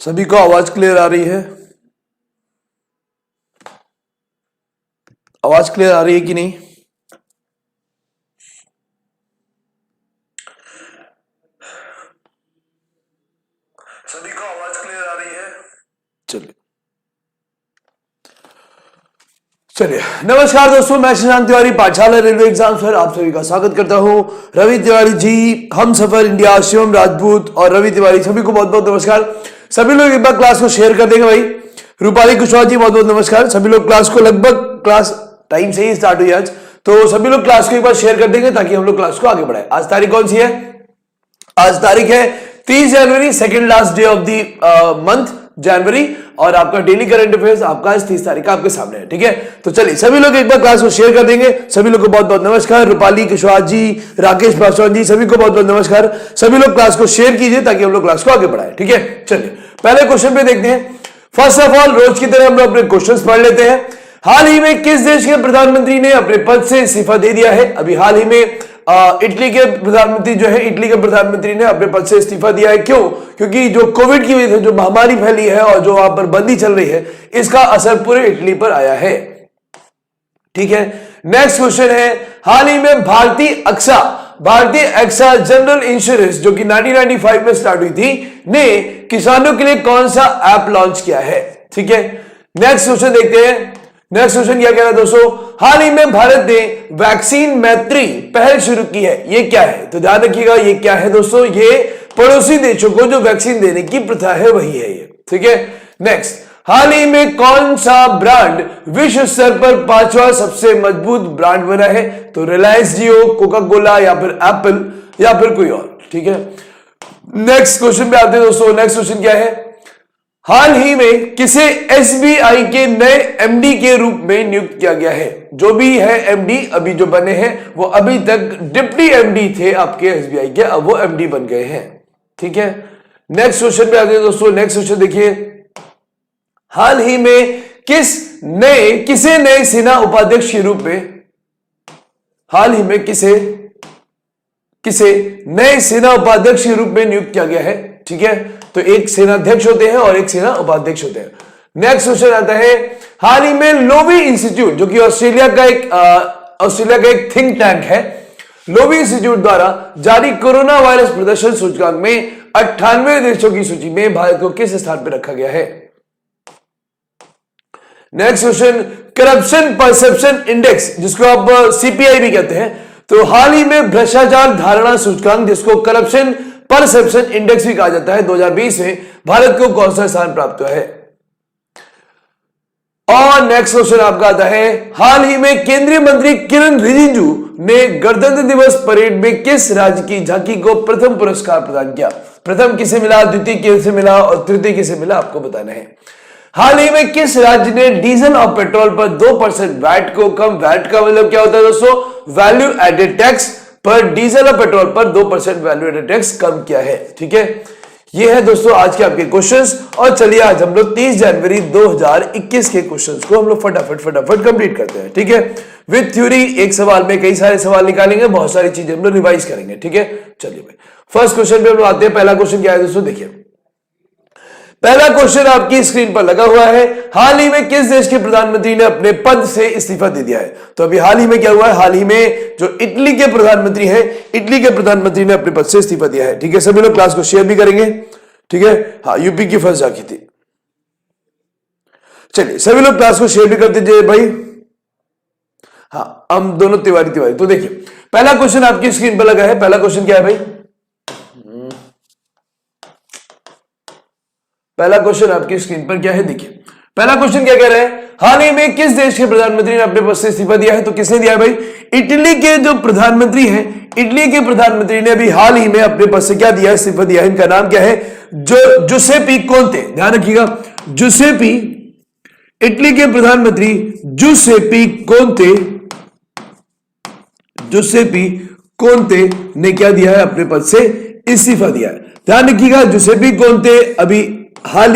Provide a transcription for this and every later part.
सभी को आवाज क्लियर आ रही है? आवाज क्लियर आ रही है कि नहीं? सभी को आवाज क्लियर आ रही है? चलिए नमस्कार दोस्तों, मैं शशांक तिवारी पाठशाला रेलवे एग्जाम पर आप सभी का स्वागत करता हूं। रवि तिवारी जी, हम सफर इंडिया, शिवम राजपूत और रवि तिवारी, सभी को बहुत बहुत नमस्कार। सभी लोग एक बार क्लास को शेयर कर देंगे भाई। रूपाली कुशवाहा जी बहुत बहुत नमस्कार। सभी लोग क्लास को, लगभग क्लास टाइम से ही स्टार्ट हुई आज, तो सभी लोग क्लास को एक बार शेयर कर देंगे ताकि हम लोग क्लास को आगे बढ़ाए। आज तारीख कौन सी है? आज तारीख है 30 जनवरी, second last day of the month January, और आपका डेली करंट अफेयर्स आपका आज 30 तारीख का आपके सामने है। ठीक है, तो चलिए सभी लोग एक बार क्लास को शेयर कर देंगे। सभी लोग को बहुत बहुत नमस्कार। रूपाली कुशवाहा जी, राकेश पासवान जी, सभी को बहुत बहुत नमस्कार। सभी लोग क्लास को शेयर कीजिए ताकि हम लोग क्लास को आगे बढ़ाए। ठीक है, चलिए पहले क्वेश्चन पे देखते हैं। फर्स्ट ऑफ ऑल, रोज की तरह हम लोग अपने क्वेश्चंस पढ़ लेते हैं। हाल ही में किस देश के प्रधानमंत्री ने अपने पद से इस्तीफा दे दिया है? अभी हाल ही में इटली के प्रधानमंत्री जो है, इटली के प्रधानमंत्री ने अपने पद से इस्तीफा दिया है। क्यों? क्योंकि जो कोविड की वजह से जो महामारी फैली है और जो वहां पर बंदी चल रही है, इसका असर पूरे इटली पर आया है। ठीक है, नेक्स्ट क्वेश्चन है, हाल ही में भारतीय एक्सा जनरल इंश्योरेंस जो कि 1995 में स्टार्ट हुई थी, ने किसानों के लिए कौन सा ऐप लॉन्च किया है? ठीक है, नेक्स्ट क्वेश्चन देखते हैं। नेक्स्ट क्वेश्चन क्या कह रहा है दोस्तों? हाल ही में भारत ने वैक्सीन मैत्री पहल शुरू की है, ये क्या है? तो ध्यान रखिएगा, ये क्या है दोस्तों? ये पड़ोसी देशों को जो वैक्सीन देने की प्रथा है वही है ये। ठीक है, नेक्स्ट, हाल ही में कौन सा ब्रांड विश्व स्तर पर 5वां सबसे मजबूत ब्रांड बना है? तो रिलायंस जियो, कोका कोला, या फिर एप्पल, या फिर कोई और। ठीक है, नेक्स्ट क्वेश्चन पे आते हैं दोस्तों। नेक्स्ट क्वेश्चन क्या है? हाल ही में किसे एसबीआई के नए एमडी के रूप में नियुक्त किया गया है? जो भी है एमडी अभी जो बने हैं, वो अभी तक डिप्टी एमडी थे आपके एसबीआई के, अब वो एमडी बन गए हैं। ठीक है, नेक्स्ट क्वेश्चन पे आते हैं दोस्तों। नेक्स्ट क्वेश्चन देखिए, हाल ही में किसे नए सेना उपाध्यक्ष के रूप में, हाल ही में किसे नए सेना उपाध्यक्ष के रूप में नियुक्त किया गया है? ठीक है, तो एक सेनाध्यक्ष होते हैं और एक सेना उपाध्यक्ष होते हैं। नेक्स्ट क्वेश्चन आता है, हाल ही में लोवी इंस्टीट्यूट जो कि ऑस्ट्रेलिया का एक थिंक टैंक है, लोवी इंस्टीट्यूट द्वारा जारी कोरोना वायरस प्रदर्शन सूचकांक में 98 देशों की सूची में भारत को किस स्थान पर रखा गया है? Next question, corruption perception index जिसको आप सीपीआई भी कहते हैं, तो हाल ही में भ्रष्टाचार धारणा सूचकांक जिसको करप्शन परसेप्शन इंडेक्स भी कहा जाता है, 2020 में भारत को कौन सा स्थान प्राप्त हुआ है? और नेक्स्ट क्वेश्चन आपका आता है, हाल ही में केंद्रीय मंत्री किरण रिजिजू ने गणतंत्र दिवस परेड में किस राज्य की झांकी को प्रथम पुरस्कार प्रदान किया? प्रथम किसे मिला, द्वितीय किसे मिला और तृतीय किसे मिला, आपको बताना है। हाल ही में किस राज्य ने डीजल और पेट्रोल पर 2% वैट को कम, वैट का मतलब क्या होता है दोस्तों? वैल्यू एडेड टैक्स, पर डीजल और पेट्रोल पर 2% वैल्यू एडेड टैक्स कम किया है। ठीक है, ये है दोस्तों आज के आपके क्वेश्चंस। और चलिए आज हम लोग 30 जनवरी 2021 के क्वेश्चंस को हम लोग फटाफट कंप्लीट करते हैं। ठीक है, विद थ्योरी, एक सवाल में कई सारे सवाल निकालेंगे, बहुत सारी चीजें हम लोग रिवाइज करेंगे। ठीक है, चलिए भाई फर्स्ट क्वेश्चन पे हम लोग आते हैं। पहला क्वेश्चन क्या है दोस्तों? देखिए, पहला क्वेश्चन आपकी स्क्रीन पर लगा हुआ है, हाल ही में किस देश के प्रधानमंत्री ने अपने पद से इस्तीफा दे दिया है? तो अभी हाल ही में क्या हुआ है? हाल ही में जो इटली के प्रधानमंत्री हैं, इटली के प्रधानमंत्री ने अपने पद से इस्तीफा दिया है। ठीक है, सभी लोग क्लास को शेयर भी करेंगे। ठीक है, हाँ, यूपी की फर्स्ट झांकी थी। चलिए सभी लोग क्लास को शेयर भी कर दीजिए भाई। हाँ, हम दोनों तिवारी। तो देखिए पहला क्वेश्चन आपकी स्क्रीन पर लगा है। पहला क्वेश्चन क्या है भाई? पहला क्वेश्चन आपकी स्क्रीन पर क्या है? देखिए पहला क्वेश्चन क्या कह रहा है, हाल ही में किस देश के प्रधानमंत्री ने अपने पद से इस्तीफा दिया है? तो किसने दिया है भाई? इटली के जो प्रधानमंत्री हैं, इटली के प्रधानमंत्री ने अभी हाल ही में अपने पद से क्या दिया है? इस्तीफा दिया है। इनका नाम क्या है? जुसेपी कोंते। ध्यान रखिएगा, जुसेपी, इटली के प्रधानमंत्री जुसेपी कोंते ने क्या दिया है? अपने पद से इस्तीफा दिया है। ध्यान रखिएगा, जुसेपी कोंते अभी हाल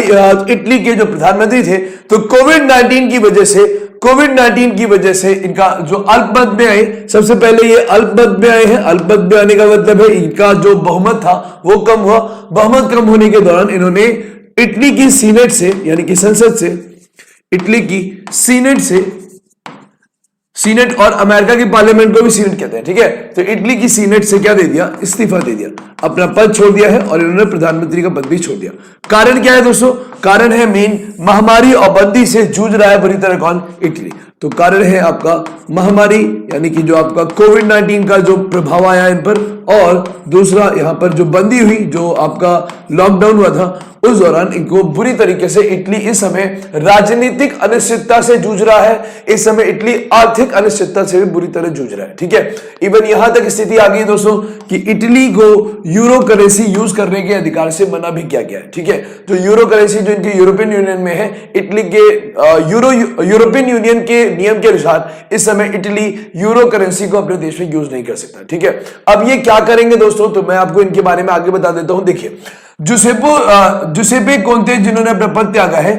इटली के जो प्रधानमंत्री थे, तो कोविड-19 की वजह से इनका जो अल्पमत में आए, सबसे पहले ये अल्पमत में आए हैं। अल्पमत में आने का मतलब है इनका जो बहुमत था वो कम हुआ। बहुमत कम होने के दौरान इन्होंने इटली की सीनेट से, यानी कि संसद से, इटली की सीनेट से, सीनेट और अमेरिका की पार्लियामेंट को भी सीनेट कहते हैं, ठीक है। तो इटली की सीनेट से क्या दे दिया, इस्तीफा दे दिया, अपना पद छोड़ दिया है और इन्होंने प्रधानमंत्री का पद भी छोड़ दिया। कारण क्या है दोस्तों, कारण है मेन महामारी और बंदी से जूझ रहा है बुरी तरह कौन, इटली। तो कारण है आपका महामारी, यानी कि जो आपका कोविड-19 का जो प्रभाव आया इन पर, और दूसरा यहां पर जो बंदी हुई, जो आपका लॉकडाउन हुआ था, उस दौरान इनको बुरी तरीके से इटली इस समय राजनीतिक अनिश्चितता से जूझ रहा है। इस समय इटली आर्थिक अनिश्चितता से भी बुरी तरह जूझ रहा है, ठीक है। इवन यहां तक स्थिति आ गई दोस्तों कि इटली को यूरो करेंसी यूज करने के अधिकार से मना भी किया गया है, ठीक है। जो यूरो करेंसी जो इनके यूरोपियन यूनियन में है, इटली के यूरोपियन यूनियन के नियम के अनुसार इस समय इटली यूरो करेंसी को अपने देश में यूज नहीं कर सकता, ठीक है। अब ये क्या करेंगे दोस्तों, तो मैं आपको इनके बारे में आगे बता देता हूं। देखिए, जुसेपे कोंते जिन्होंने अपना पद त्यागा है,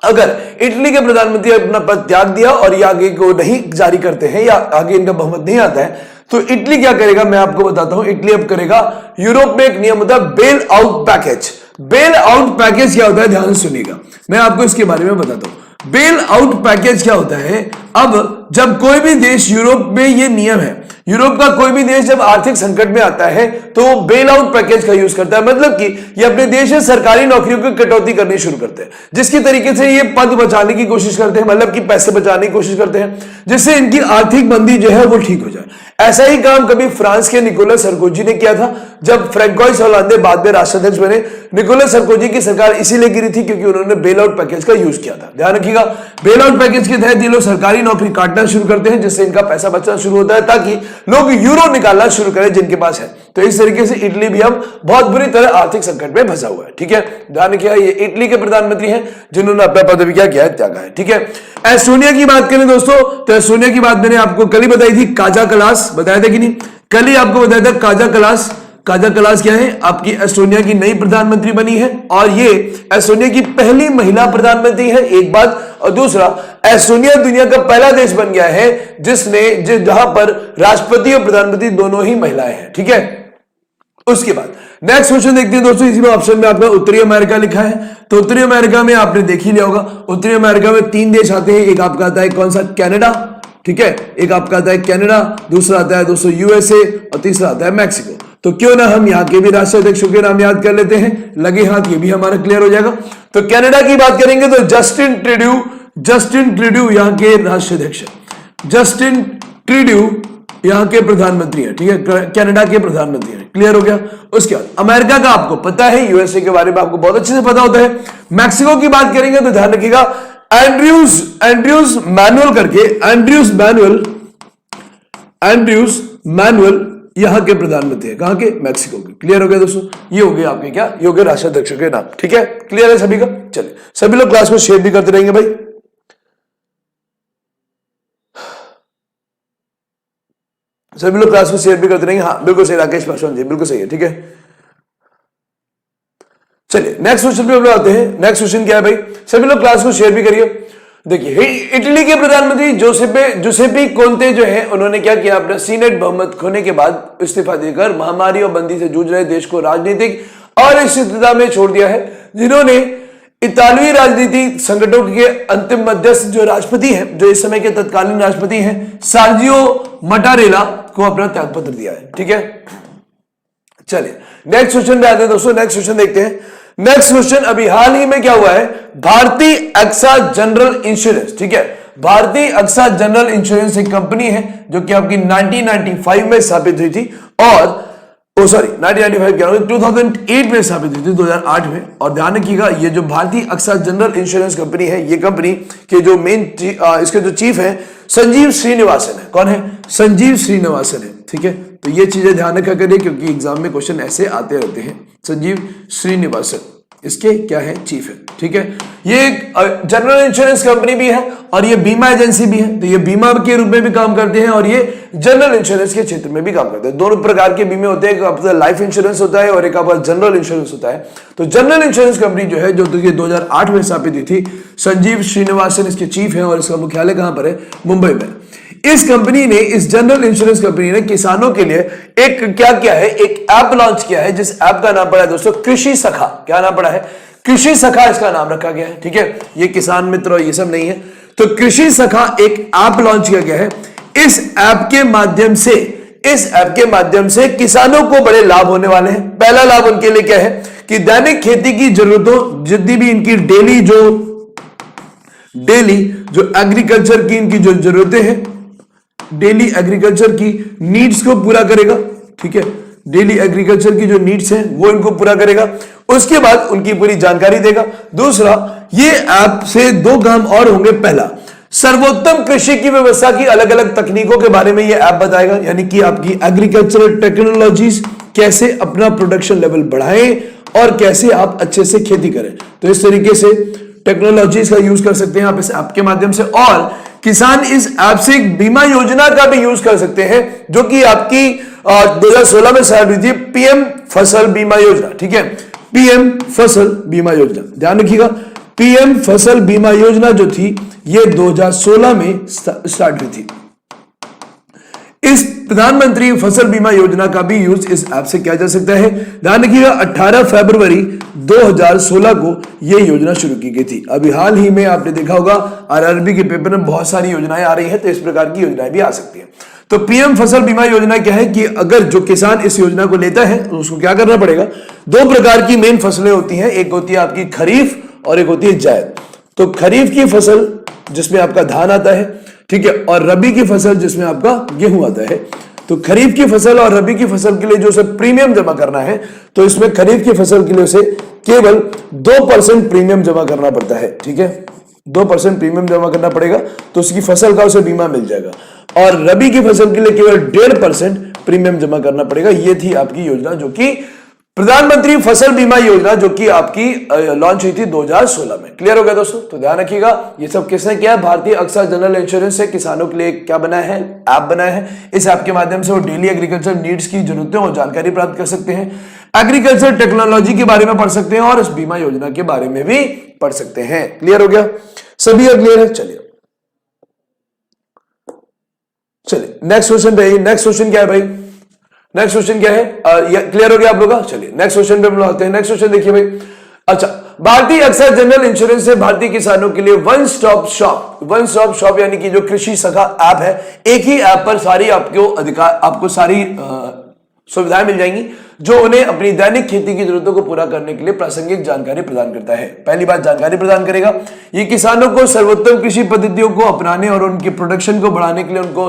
अगर इटली के प्रधानमंत्री अपना पद त्याग दिया और ये आगे को नहीं जारी करते हैं या आगे इनका बहुमत नहीं आता है, तो इटली क्या करेगा, मैं आपको बताता हूं। इटली अब करेगा, यूरोप में एक नियम होता है bail out package. Bail out package क्या होता है, ध्यान से सुनिएगा, मैं आपको इसके बारे में बताता हूं। बेल आउट पैकेज क्या होता है, अब जब कोई भी देश, यूरोप में ये नियम है, यूरोप का कोई भी देश जब आर्थिक संकट में आता है तो वो बेल आउट पैकेज का यूज करता है। मतलब कि ये अपने देश में सरकारी नौकरियों की कटौती करनी शुरू करते हैं, जिसकी तरीके से ये पद बचाने की कोशिश करते हैं, मतलब कि पैसे बचाने की कोशिश करते हैं, जिससे इनकी आर्थिक मंदी जो है वो ठीक हो जाए। ऐसा ही काम कभी फ्रांस के निकोलस सरकोजी ने किया था, जब फ्रैंकोइस होलांदे बाद में राष्ट्राध्यक्ष बने। निकोलस सरकोजी की सरकार इसीलिए गिरी थी क्योंकि उन्होंने बेल आउट पैकेज का यूज किया था। ध्यान रखिएगा, बेल आउट पैकेज के तहत ये लोग सरकारी नौकरी काटना शुरू करते हैं, जिससे इनका पैसा बचना शुरू होता है, ताकि लोग यूरो निकालना शुरू करें जिनके पास है। तो इस तरीके से इटली भी अब बहुत बुरी तरह आर्थिक संकट में फंसा हुआ है, ठीक है। ध्यान रखिएगा, ये इटली के प्रधानमंत्री हैं जिन्होंने अपना पद भी क्या किया है, त्यागा है, ठीक है। एस्टोनिया की बात करें दोस्तों, तो एस्टोनिया की बात मैंने आपको कल ही बताई थी, काजा कलास बताया था कि नहीं, कल ही आपको बताया था काजा कलास। काजा कलास क्या है, आपकी एस्टोनिया की नई प्रधानमंत्री बनी है और ये एस्टोनिया की पहली महिला प्रधानमंत्री है, एक बात। और दूसरा, एस्टोनिया दुनिया का पहला देश बन गया है जहां पर राष्ट्रपति और प्रधानमंत्री दोनों ही महिलाएं हैं, ठीक है। उसके बाद नेक्स्ट क्वेश्चन देखते हैं दोस्तों। इसी में ऑप्शन में आपका उत्तरी अमेरिका लिखा है, तो उत्तरी अमेरिका में आपने देख ही लिया होगा, उत्तरी अमेरिका में 3 देश आते हैं। एक आपका आता है कौन सा, कनाडा, ठीक है। एक आपका आता है कनाडा, दूसरा आता है दोस्तों यूएसए और तीसरा आता है मैक्सिको। तो क्यों ना हम यहाँ के भी राष्ट्राध्यक्षों के नाम याद कर लेते हैं, लगे हाथ ये भी हमारा क्लियर हो जाएगा। तो कनाडा की बात करेंगे तो जस्टिन ट्रूडेau यहाँ के राष्ट्राध्यक्ष, जस्टिन ट्रूडेau यहाँ के प्रधानमंत्री है, ठीक है, कनाडा के प्रधानमंत्री है, क्लियर हो गया। उसके बाद अमेरिका का आपको पता है, यूएसए के बारे में आपको बहुत अच्छे से पता होता है। मैक्सिको की बात करेंगे तो ध्यान रखिएगा, एंड्रयूज मैनुअल करके, एंड्रयूज मैनुअल यहां के प्रधानमंत्री है, कहां के, मैक्सिको के। क्लियर हो गया दोस्तों, ये हो गए आपके क्या, ये हो गए राष्ट्राध्यक्ष के नाम, ठीक है। क्लियर है सभी का, चलिए सभी लोग क्लास में शेयर भी करते रहेंगे भाई। सभी लोग क्लास में शेयर भी करते रहेंगे, हाँ बिल्कुल सही, राकेश पासवान जी बिल्कुल सही है, ठीक है। चलिए नेक्स्ट क्वेश्चन पे हम लोग आते हैं। नेक्स्ट क्वेश्चन क्या है भाई, सभी लोग क्लास को शेयर भी करिए। देखिए, इटली के प्रधानमंत्री जुसेपे कोंते जो है, उन्होंने क्या किया, अपना सीनेट बहुमत खोने के बाद इस्तीफा देकर महामारी और बंदी से जूझ रहे देश को राजनीतिक अनिश्चितता में छोड़ दिया है। जिन्होंने इतालवी राजनीति संकटों के अंतिम मध्यस्थ जो राष्ट्रपति हैं, जो इस समय के तत्कालीन राष्ट्रपति हैं, सर्जियो मटारेला को अपना त्यागपत्र दिया है, ठीक है। चलिए नेक्स्ट क्वेश्चन पे आते हैं दोस्तों। नेक्स्ट क्वेश्चन देखते हैं। नेक्स्ट क्वेश्चन, अभी हाल ही में क्या हुआ है, भारतीय एक्सा जनरल इंश्योरेंस, ठीक है। भारतीय एक्सा जनरल इंश्योरेंस एक कंपनी है जो कि आपकी 1995 में स्थापित हुई थी, और 1995 क्या, 2008 में स्थापित हुई थी, 2008 में। और ध्यान रखिएगा, ये जो भारतीय एक्सा जनरल इंश्योरेंस कंपनी है, ये कंपनी के जो मेन इसके जो चीफ है संजीव श्रीनिवासन है। कौन है, संजीव श्रीनिवासन है, ठीक है। तो ये चीजें ध्यान रखा करिए क्योंकि एग्जाम में क्वेश्चन ऐसे आते रहते हैं। संजीव श्रीनिवासन इसके क्या है, चीफ है, ठीक है। ये एक जनरल इंश्योरेंस कंपनी भी है और ये बीमा एजेंसी भी है, तो ये बीमा के रूप में भी काम करते हैं और ये जनरल इंश्योरेंस के क्षेत्र में भी काम करते हैं। दोनों प्रकार के बीमे होते हैं, एक आपका लाइफ इंश्योरेंस होता है और एक आपका जनरल इंश्योरेंस होता है। तो जनरल इंश्योरेंस कंपनी जो है, जो 2008 में स्थापित हुई थी, संजीव श्रीनिवासन इसके चीफ है और इसका मुख्यालय कहां पर है, मुंबई में। इस कंपनी ने, इस जनरल इंश्योरेंस कंपनी ने किसानों के लिए एक क्या किया है, एक ऐप लॉन्च किया है, जिस ऐप का नाम पड़ा है दोस्तों कृषि सखा। क्या नाम पड़ा है, कृषि सखा इसका नाम रखा गया है, ठीक है। ये किसान मित्र और ये सब नहीं है। तो कृषि सखा एक ऐप लॉन्च किया गया है। इस ऐप के माध्यम से किसानों को बड़े लाभ होने वाले हैं। पहला लाभ उनके लिए क्या है कि दैनिक खेती की जरूरतों, जितनी भी इनकी डेली जो एग्रीकल्चर की इनकी जो जरूरतें हैं, डेली एग्रीकल्चर की नीड्स को पूरा करेगा, ठीक है। डेली एग्रीकल्चर की जो नीड्स हैं वो इनको पूरा करेगा। उसके बाद उनकी पूरी जानकारी देगा। दूसरा, ये ऐप से दो काम और होंगे। पहला, सर्वोत्तम कृषि की व्यवस्था की अलग अलग तकनीकों के बारे में ये ऐप बताएगा, यानी कि आपकी एग्रीकल्चरल टेक्नोलॉजीज कैसे अपना प्रोडक्शन लेवल बढ़ाएं और कैसे आप अच्छे से खेती करें। तो इस तरीके से टेक्नोलॉजीज का यूज कर सकते हैं आप इस ऐप के माध्यम से। और किसान इस ऐप से एक बीमा योजना का भी यूज कर सकते हैं, जो कि आपकी 2016 में स्टार्ट हुई थी, पीएम फसल बीमा योजना, ठीक है। पीएम फसल बीमा योजना, ध्यान रखिएगा, पीएम फसल बीमा योजना जो थी ये 2016 में स्टार्ट हुई थी। इस प्रधानमंत्री फसल बीमा योजना का भी यूज इस ऐप से किया जा सकता है। ध्यान रखिएगा, 18 फरवरी 2016 को यह योजना शुरू की गई थी। अभी हाल ही में आपने देखा होगा आरआरबी के पेपर में बहुत सारी योजनाएं आ रही हैं, तो इस प्रकार की योजनाएं भी आ सकती हैं। तो पीएम फसल बीमा योजना क्या है कि अगर जो किसान इस योजना को लेता है तो उसको क्या करना पड़ेगा, दो प्रकार की मेन फसलें होती हैं, एक होती है आपकी खरीफ और एक होती है जायद। तो खरीफ की फसल जिसमें आपका धान आता है, ठीक है, और रबी की फसल जिसमें आपका गेहूं आता है। तो खरीफ की फसल और रबी की फसल के लिए जो उसे प्रीमियम जमा करना है, तो इसमें खरीफ की फसल के लिए उसे केवल 2% प्रीमियम जमा करना पड़ता है, ठीक है। 2% प्रीमियम जमा करना पड़ेगा तो उसकी फसल का उसे बीमा मिल जाएगा। और रबी की फसल के लिए केवल 1.5% प्रीमियम जमा करना पड़ेगा। ये थी आपकी योजना, जो कि प्रधानमंत्री फसल बीमा योजना, जो कि आपकी लॉन्च हुई थी 2016 में। क्लियर हो गया दोस्तों? तो ध्यान रखिएगा, ये सब किसने किया? भारतीय अक्सर जनरल इंश्योरेंस से किसानों के लिए क्या बनाया है? ऐप बनाया है। इस ऐप के माध्यम से वो डेली एग्रीकल्चर नीड्स की जरूरतें और जानकारी प्राप्त कर सकते हैं, एग्रीकल्चर टेक्नोलॉजी के बारे में पढ़ सकते हैं और इस बीमा योजना के बारे में भी पढ़ सकते हैं। क्लियर हो गया? सभी क्लियर है? चलिए नेक्स्ट क्वेश्चन पे। नेक्स्ट क्वेश्चन क्या है भाई? नेक्स्ट क्वेश्चन क्या है? क्लियर हो गया आप लोग का? चलिए नेक्स्ट क्वेश्चन पे हम लोग आते हैं। नेक्स्ट क्वेश्चन देखिए भाई। अच्छा, भारतीय अक्सर जनरल इंश्योरेंस से भारतीय किसानों के लिए वन स्टॉप शॉप यानी कि जो कृषि सखा ऐप है, एक ही ऐप पर सारी आपको सारी सुविधाएं मिल जाएंगी जो उन्हें अपनी दैनिक खेती की जरूरतों को पूरा करने के लिए प्रासंगिक जानकारी प्रदान करता है। पहली बात, जानकारी प्रदान करेगा। ये किसानों को सर्वोत्तम कृषि पद्धतियों को अपनाने और उनके प्रोडक्शन को बढ़ाने के लिए उनको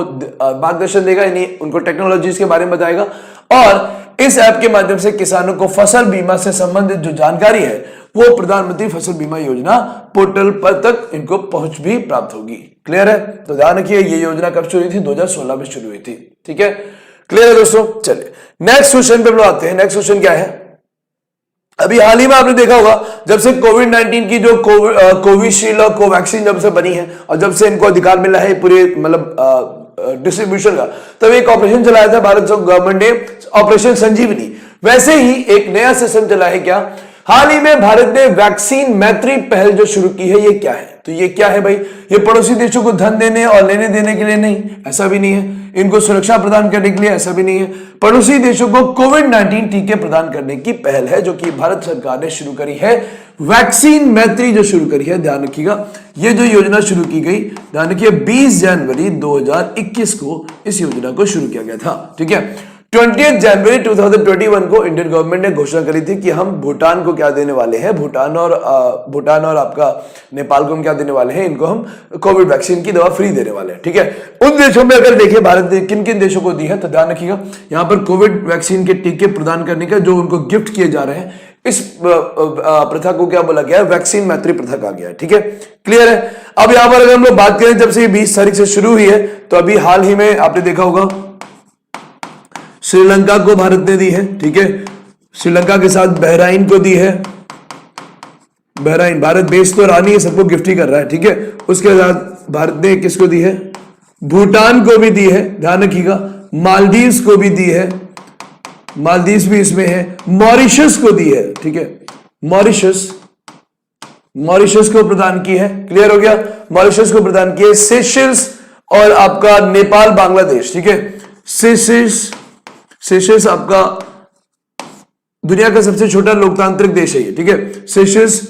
मार्गदर्शन देगा, यानी उनको टेक्नोलॉजीज के बारे में बताएगा। और इस ऐप के माध्यम से किसानों को फसल बीमा से संबंधित जो जानकारी है वो प्रधानमंत्री फसल बीमा योजना पोर्टल पर तक इनको पहुंच भी प्राप्त होगी। क्लियर है? तो ध्यान रखिए, ये योजना कब शुरू हुई थी? 2016 में शुरू हुई थी। ठीक है, क्लियर है दोस्तों? चलिए नेक्स्ट क्वेश्चन पे हम लोग आते हैं। नेक्स्ट क्वेश्चन क्या है? अभी हाल ही में आपने देखा होगा, जब से कोविड-19 की जो कोविशील्ड और कोवैक्सीन जब से बनी है और जब से इनको अधिकार मिला है पूरे मतलब डिस्ट्रीब्यूशन का, तब एक ऑपरेशन चलाया था भारत गवर्नमेंट ने, ऑपरेशन संजीवनी। वैसे ही एक नया सिस्टम चला है क्या? हाल ही में भारत ने वैक्सीन मैत्री पहल जो शुरू की है, ये क्या है? तो ये क्या है भाई? ये पड़ोसी देशों को धन देने और लेने देने के लिए नहीं, ऐसा भी नहीं है। इनको सुरक्षा प्रदान करने के लिए, ऐसा भी नहीं है। पड़ोसी देशों को कोविड-19 टीके प्रदान करने की पहल है, जो कि भारत सरकार ने शुरू करी है। वैक्सीन मैत्री जो शुरू करी है, ध्यान रखिएगा, ये जो योजना शुरू की गई, ध्यान रखिए 20 जनवरी 2021 को इस योजना को शुरू किया गया था। ठीक है, 20 जनवरी 2021 को इंडियन गवर्नमेंट ने घोषणा करी थी कि हम भूटान को क्या देने वाले हैं, भूटान और आपका नेपाल को हम क्या देने वाले हैं, इनको हम कोविड वैक्सीन की दवा फ्री देने वाले हैं। ठीक है, उन देशों में अगर देखिए भारत ने किन किन देशों को दी है, तो ध्यान रखिएगा यहाँ पर कोविड वैक्सीन के टीके प्रदान करने का जो उनको गिफ्ट किए जा रहे हैं, इस प्रथा को क्या बोला गया है? वैक्सीन मैत्री प्रथा कहा गया है। ठीक है, क्लियर है? अब यहां पर अगर हम लोग बात करें, जब से ये 20 तारीख से शुरू हुई है, तो अभी हाल ही में आपने देखा होगा श्रीलंका को भारत ने दी है। ठीक है, श्रीलंका के साथ बहराइन को दी है। बहराइन, भारत बेच तो रहा नहीं है, सबको गिफ्ट ही कर रहा है। ठीक है, उसके बाद भारत ने किसको दी है? भूटान को भी दी है, ध्यान रखिएगा। मालदीव्स को भी दी है, मालदीव्स भी इसमें है। मॉरिशस को दी है। ठीक है, मॉरिशस को प्रदान की है। क्लियर हो गया? मॉरिशस को प्रदान की है। सेशल्स और आपका नेपाल, बांग्लादेश। ठीक है, सेशल्स आपका दुनिया का सबसे छोटा लोकतांत्रिक देश है ये, ठीक है। सेशल्स,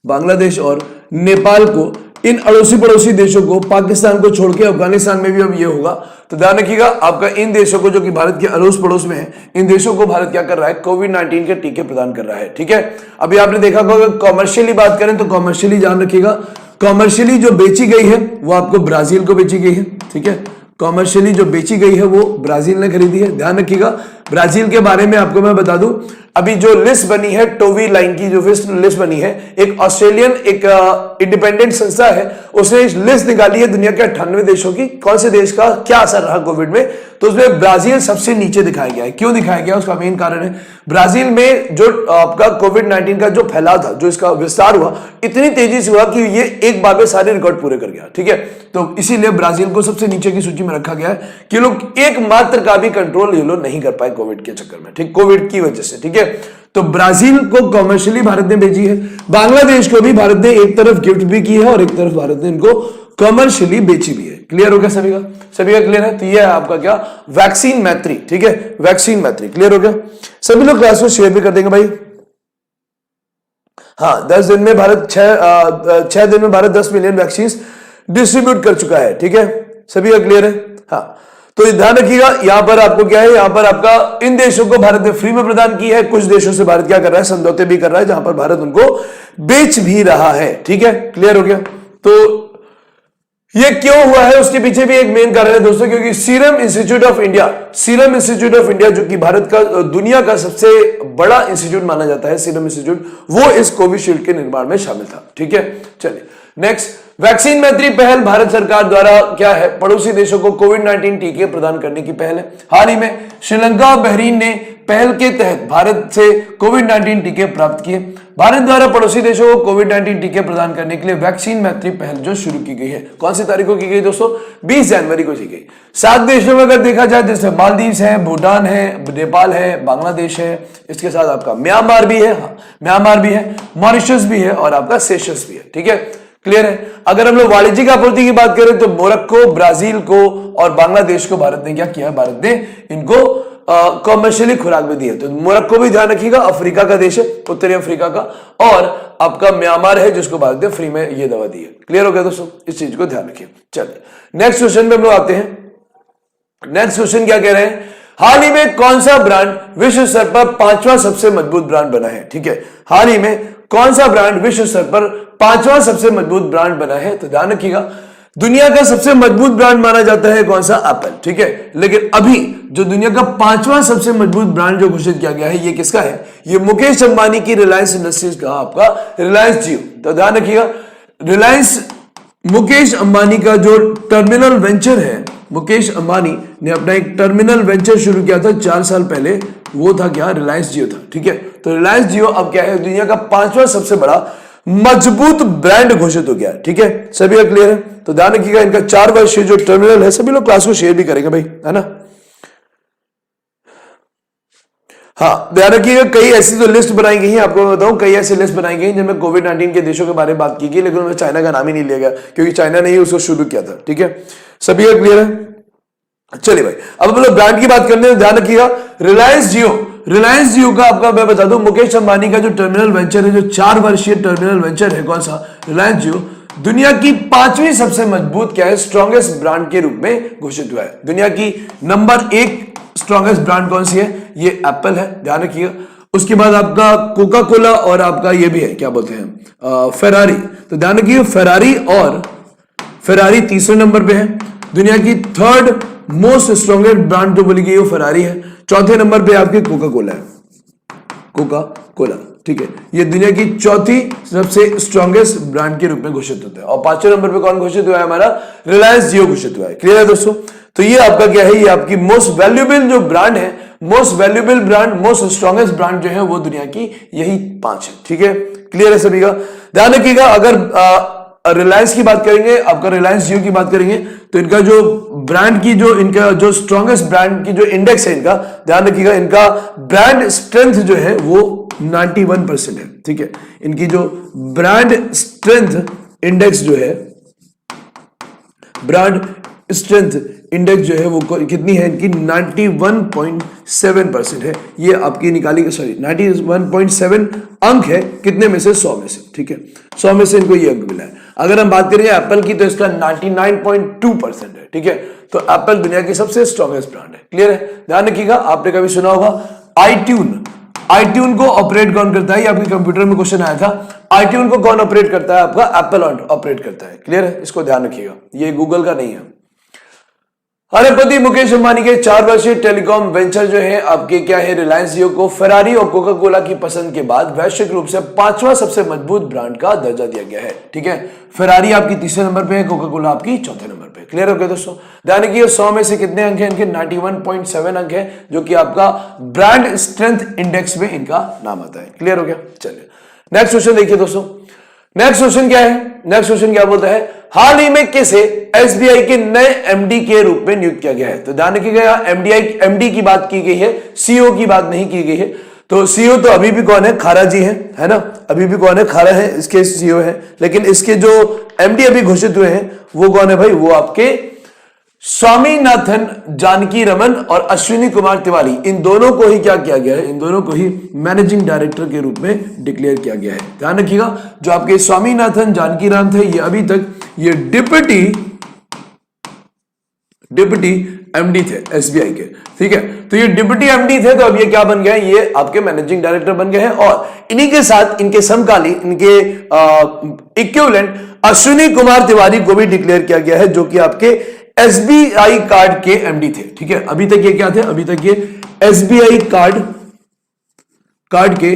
बांग्लादेश और नेपाल को, इन अड़ोसी पड़ोसी देशों को, पाकिस्तान को छोड़ के अफगानिस्तान में भी अब ये होगा। तो ध्यान रखिएगा, आपका इन देशों को जो कि भारत के अड़ोस पड़ोस में है, इन देशों को भारत क्या कर रहा है, कोविड-19 के टीके प्रदान कर रहा है, ठीक है। अभी आपने देखा होगा, अगर कॉमर्शियली बात करें तो कॉमर्शियली ध्यान रखिएगा, कॉमर्शियली जो बेची गई है वो आपको ब्राजील को बेची गई है, ठीक है। कॉमर्शियली जो बेची गई है वो ब्राजील ने खरीदी है। ध्यान रखिएगा, ब्राजील के बारे में आपको मैं बता दूं, अभी जो लिस्ट बनी है टोवी लाइन की, जो लिस्ट बनी है, एक ऑस्ट्रेलियन एक इंडिपेंडेंट संस्था है, उसने इस लिस्ट निकाली है दुनिया के 98 देशों की, कौन से देश का क्या असर रहा कोविड में। तो उसमें ब्राजील सबसे नीचे दिखाया गया है। क्यों दिखाया गया, उसका मेन कारण है ब्राजील में जो आपका कोविड-19 का जो फैलाव था, जो इसका विस्तार हुआ, इतनी तेजी से हुआ कि ये एक बार में सारे रिकॉर्ड पूरे कर गया, ठीक है। तो इसीलिए ब्राजील को सबसे नीचे की सूची में रखा गया है कि लोग एक मात्र का भी कंट्रोल ये लोग नहीं कर पाए कोविड के चक्कर में, ठीक, कोविड की वजह से, ठीक है। तो ब्राजील को कॉमर्शियली भारत ने भेजी है, बांग्लादेश को भी भारत ने एक तरफ गिफ्ट भी की है और एक तरफ भारत ने इनको कॉमर्शियली बेची भी है। क्लियर हो गया सभी का, सभी का क्लियर है। तो ये है आपका क्या, वैक्सीन मैत्री, ठीक है, वैक्सीन मैत्री। क्लियर हो गया, सभी लोग क्लास को शेयर भी कर देंगे भाई। हाँ, 10 दिन में भारत 6 दिन में भारत 10 मिलियन वैक्सीन डिस्ट्रीब्यूट कर चुका है, ठीक है, सभी का क्लियर है। हाँ, तो ध्यान रखिएगा, यहां पर आपको क्या है, यहां पर आपका इन देशों को भारत ने फ्री में प्रदान की है, कुछ देशों से भारत क्या कर रहा है, समझौते भी कर रहा है, जहां पर भारत उनको बेच भी रहा है, ठीक है। क्लियर हो गया। तो ये क्यों हुआ है, उसके पीछे भी एक मेन कारण है दोस्तों, क्योंकि सीरम इंस्टीट्यूट ऑफ इंडिया जो कि भारत का, दुनिया का सबसे बड़ा इंस्टीट्यूट माना जाता है, सीरम इंस्टीट्यूट, वो इस कोविशील्ड के निर्माण में शामिल था, ठीक है। चलिए नेक्स्ट, वैक्सीन मैत्री पहल भारत सरकार द्वारा क्या है, पड़ोसी देशों को कोविड-19 टीके प्रदान करने की पहल है। हाल ही में श्रीलंका और बहरीन ने पहल के तहत भारत से कोविड-19 टीके प्राप्त किए। भारत द्वारा पड़ोसी देशों को कोविड-19 टीके प्रदान करने के लिए वैक्सीन मैत्री पहल जो शुरू की गई है, कौन सी तारीख को की गई दोस्तों, 20 जनवरी को की गई। 7 देशों में अगर देखा जाए, जैसे मालदीव है, भूटान है, नेपाल है, बांग्लादेश है, इसके साथ आपका म्यांमार भी है, मॉरिशस भी है और आपका सेशल्स भी है, ठीक है। क्लियर है। अगर हम लोग वाणिज्यिक आपूर्ति की बात करें तो मोरक्को, ब्राजील को और बांग्लादेश को भारत ने क्या किया, भारत ने इनको कॉमर्शियली खुराक भी दी है। तो मोरक्को भी ध्यान रखिएगा, अफ्रीका का देश है, उत्तरी अफ्रीका का, और आपका म्यांमार है जिसको भारत ने फ्री में ये दवा दी है। क्लियर हो गया दोस्तों, इस चीज को ध्यान रखिए। चलिए नेक्स्ट क्वेश्चन पे हम लोग आते हैं। नेक्स्ट क्वेश्चन क्या कह रहे हैं, हाल ही में कौन सा ब्रांड विश्व स्तर पर 5वां सबसे मजबूत ब्रांड बना है, ठीक है। हाल ही में कौन सा ब्रांड विश्व स्तर पर 5वां सबसे मजबूत ब्रांड बना है, तो ध्यान रखिएगा, दुनिया का सबसे मजबूत ब्रांड माना जाता है कौन सा, एप्पल, ठीक है। लेकिन अभी जो दुनिया का 5वां सबसे मजबूत ब्रांड जो घोषित किया गया है, ये किसका है, ये मुकेश अंबानी की रिलायंस इंडस्ट्रीज का आपका रिलायंस जियो। तो ध्यान रखिएगा, रिलायंस मुकेश अंबानी का जो टर्मिनल वेंचर है, मुकेश अंबानी ने अपना एक टर्मिनल वेंचर शुरू किया था 4 साल पहले, वो था क्या, रिलायंस जियो था, ठीक है। तो रिलायंस जियो अब क्या है, दुनिया का 5वां सबसे बड़ा मजबूत ब्रांड घोषित हो गया, ठीक है, सभी का क्लियर है। तो ध्यान रखिएगा, इनका 4 वर्षीय जो टर्मिनल है, सभी लोग क्लास को शेयर भी करेंगे भाई, है ना। हाँ, ध्यान रखिएगा, कई ऐसी तो लिस्ट बनाई गई है, आपको मैं बताऊं, कई ऐसी लिस्ट बनाई गई जिनमें कोविड-19 के देशों के बारे में बात की गई, लेकिन उनमें चाइना का नाम ही नहीं लिया गया, क्योंकि चाइना ने ही उसको शुरू किया था, ठीक है, सभी का क्लियर है। चलिए भाई, अब हम लोग ब्रांड की बात करते हैं। ध्यान रखिएगा, रिलायंस जियो का आपका मैं बता दूं, मुकेश अंबानी का जो टर्मिनल वेंचर है, जो 4 वर्षीय टर्मिनल वेंचर है, कौन सा, रिलायंस जियो, दुनिया की 5वीं सबसे मजबूत क्या है, स्ट्रॉन्गेस्ट ब्रांड के रूप में घोषित हुआ है। दुनिया की नंबर 1 स्ट्रॉन्गेस्ट ब्रांड कौन सी है, ये एप्पल है, ध्यान रखिएगा। उसके बाद आपका कोका कोला और आपका ये भी है, क्या बोलते हैं, फेरारी। तो ध्यान रखिए, फेरारी तीसरे नंबर पे है। दुनिया की 3rd मोस्ट स्ट्रॉन्गेस्ट ब्रांड जो बोली गई वो फेरारी है। चौथे नंबर पे आपके कोका कोला है, कोका कोला, ठीक है। ये दुनिया की 4थी सबसे स्ट्रॉन्गेस्ट ब्रांड के रूप में घोषित होता है। और 5वें नंबर पे कौन घोषित हुआ है, हमारा रिलायंस जियो घोषित हुआ है। क्लियर है दोस्तों। तो ये आपका क्या है, ये आपकी मोस्ट वैल्यूएबल जो ब्रांड है, most valuable brand, most strongest brand जो है वो दुनिया की यही 5 है, ठीक है। क्लियर है सभी का। ध्यान रखिएगा, अगर रिलायंस की बात करेंगे, आपका रिलायंस जियो की बात करेंगे, तो इनका जो ब्रांड की जो इनका जो स्ट्रॉन्गेस्ट ब्रांड की जो इंडेक्स है इनका, ध्यान रखिएगा, इनका ब्रांड स्ट्रेंथ जो है वो 91% है, ठीक है। इनकी जो ब्रांड स्ट्रेंथ इंडेक्स जो है, ब्रांड स्ट्रेंथ इंडेक्स जो है वो कितनी है इनकी 91.7% है। ये आपकी निकाली, सॉरी 91.7 अंक है कितने में से, 100 में से, ठीक है 100 में से इनको ये अंक मिला है। अगर हम बात करेंगे एप्पल की तो इसका 99.2% है, ठीक है। तो एप्पल दुनिया की सबसे स्ट्रॉन्गेस्ट ब्रांड है, क्लियर है। ध्यान रखिएगा, आपने कभी सुना होगा आईट्यून को ऑपरेट कौन करता है, ये आपके कंप्यूटर में क्वेश्चन आया था। आईट्यून को कौन ऑपरेट करता है, आपका एप्पल ऑपरेट करता है, क्लियर है। इसको ध्यान रखिएगा, ये गूगल का नहीं है। अरबपति मुकेश अंबानी के 4 वर्षीय टेलीकॉम वेंचर जो है आपके क्या है, रिलायंस जियो को फेरारी और कोका कोला की पसंद के बाद वैश्विक रूप से 5वां सबसे मजबूत ब्रांड का दर्जा दिया गया है, ठीक है। फेरारी आपकी 3रे नंबर पे है, कोका कोला आपकी 4थे नंबर पे, क्लियर हो गया दोस्तों। ध्यान रखिए 100 में से कितने अंक है इनके, 91.7 अंक है, जो कि आपका ब्रांड स्ट्रेंथ इंडेक्स में इनका नाम आता है, क्लियर हो गया। चलिए नेक्स्ट क्वेश्चन देखिए दोस्तों। नेक्स्ट क्वेश्चन क्या है, नेक्स्ट क्वेश्चन क्या बोलता है, हाल ही में किसे एसबीआई के नए एमडी के रूप में नियुक्त किया गया है। तो ध्यान रखिएगा एमडी की बात की गई है, सीईओ की बात नहीं की गई है। तो सीईओ तो अभी भी कौन है, खारा जी है ना, अभी भी कौन है, खारा है इसके सीईओ है। लेकिन इसके जो एमडी अभी घोषित हुए हैं वो कौन है भाई, वो आपके स्वामीनाथन जानकी रमन और अश्विनी कुमार तिवारी, इन दोनों को ही क्या किया गया है, इन दोनों को ही मैनेजिंग डायरेक्टर के रूप में डिक्लेयर किया गया है। ध्यान रखिएगा, जो आपके स्वामीनाथन जानकी राम थे ये अभी तक ये डिप्टी एमडी थे एसबीआई के, ठीक है। तो ये डिप्टी एमडी थे, तो अब ये क्या बन गए, ये आपके मैनेजिंग डायरेक्टर बन गए हैं। और इन्हीं के साथ इनके समकालीन इनके इक्विवेलेंट अश्विनी कुमार तिवारी को भी डिक्लेयर किया गया है, जो कि आपके एसबीआई कार्ड के एमडी थे, ठीक है। अभी तक ये क्या थे, अभी तक ये एसबीआई कार्ड के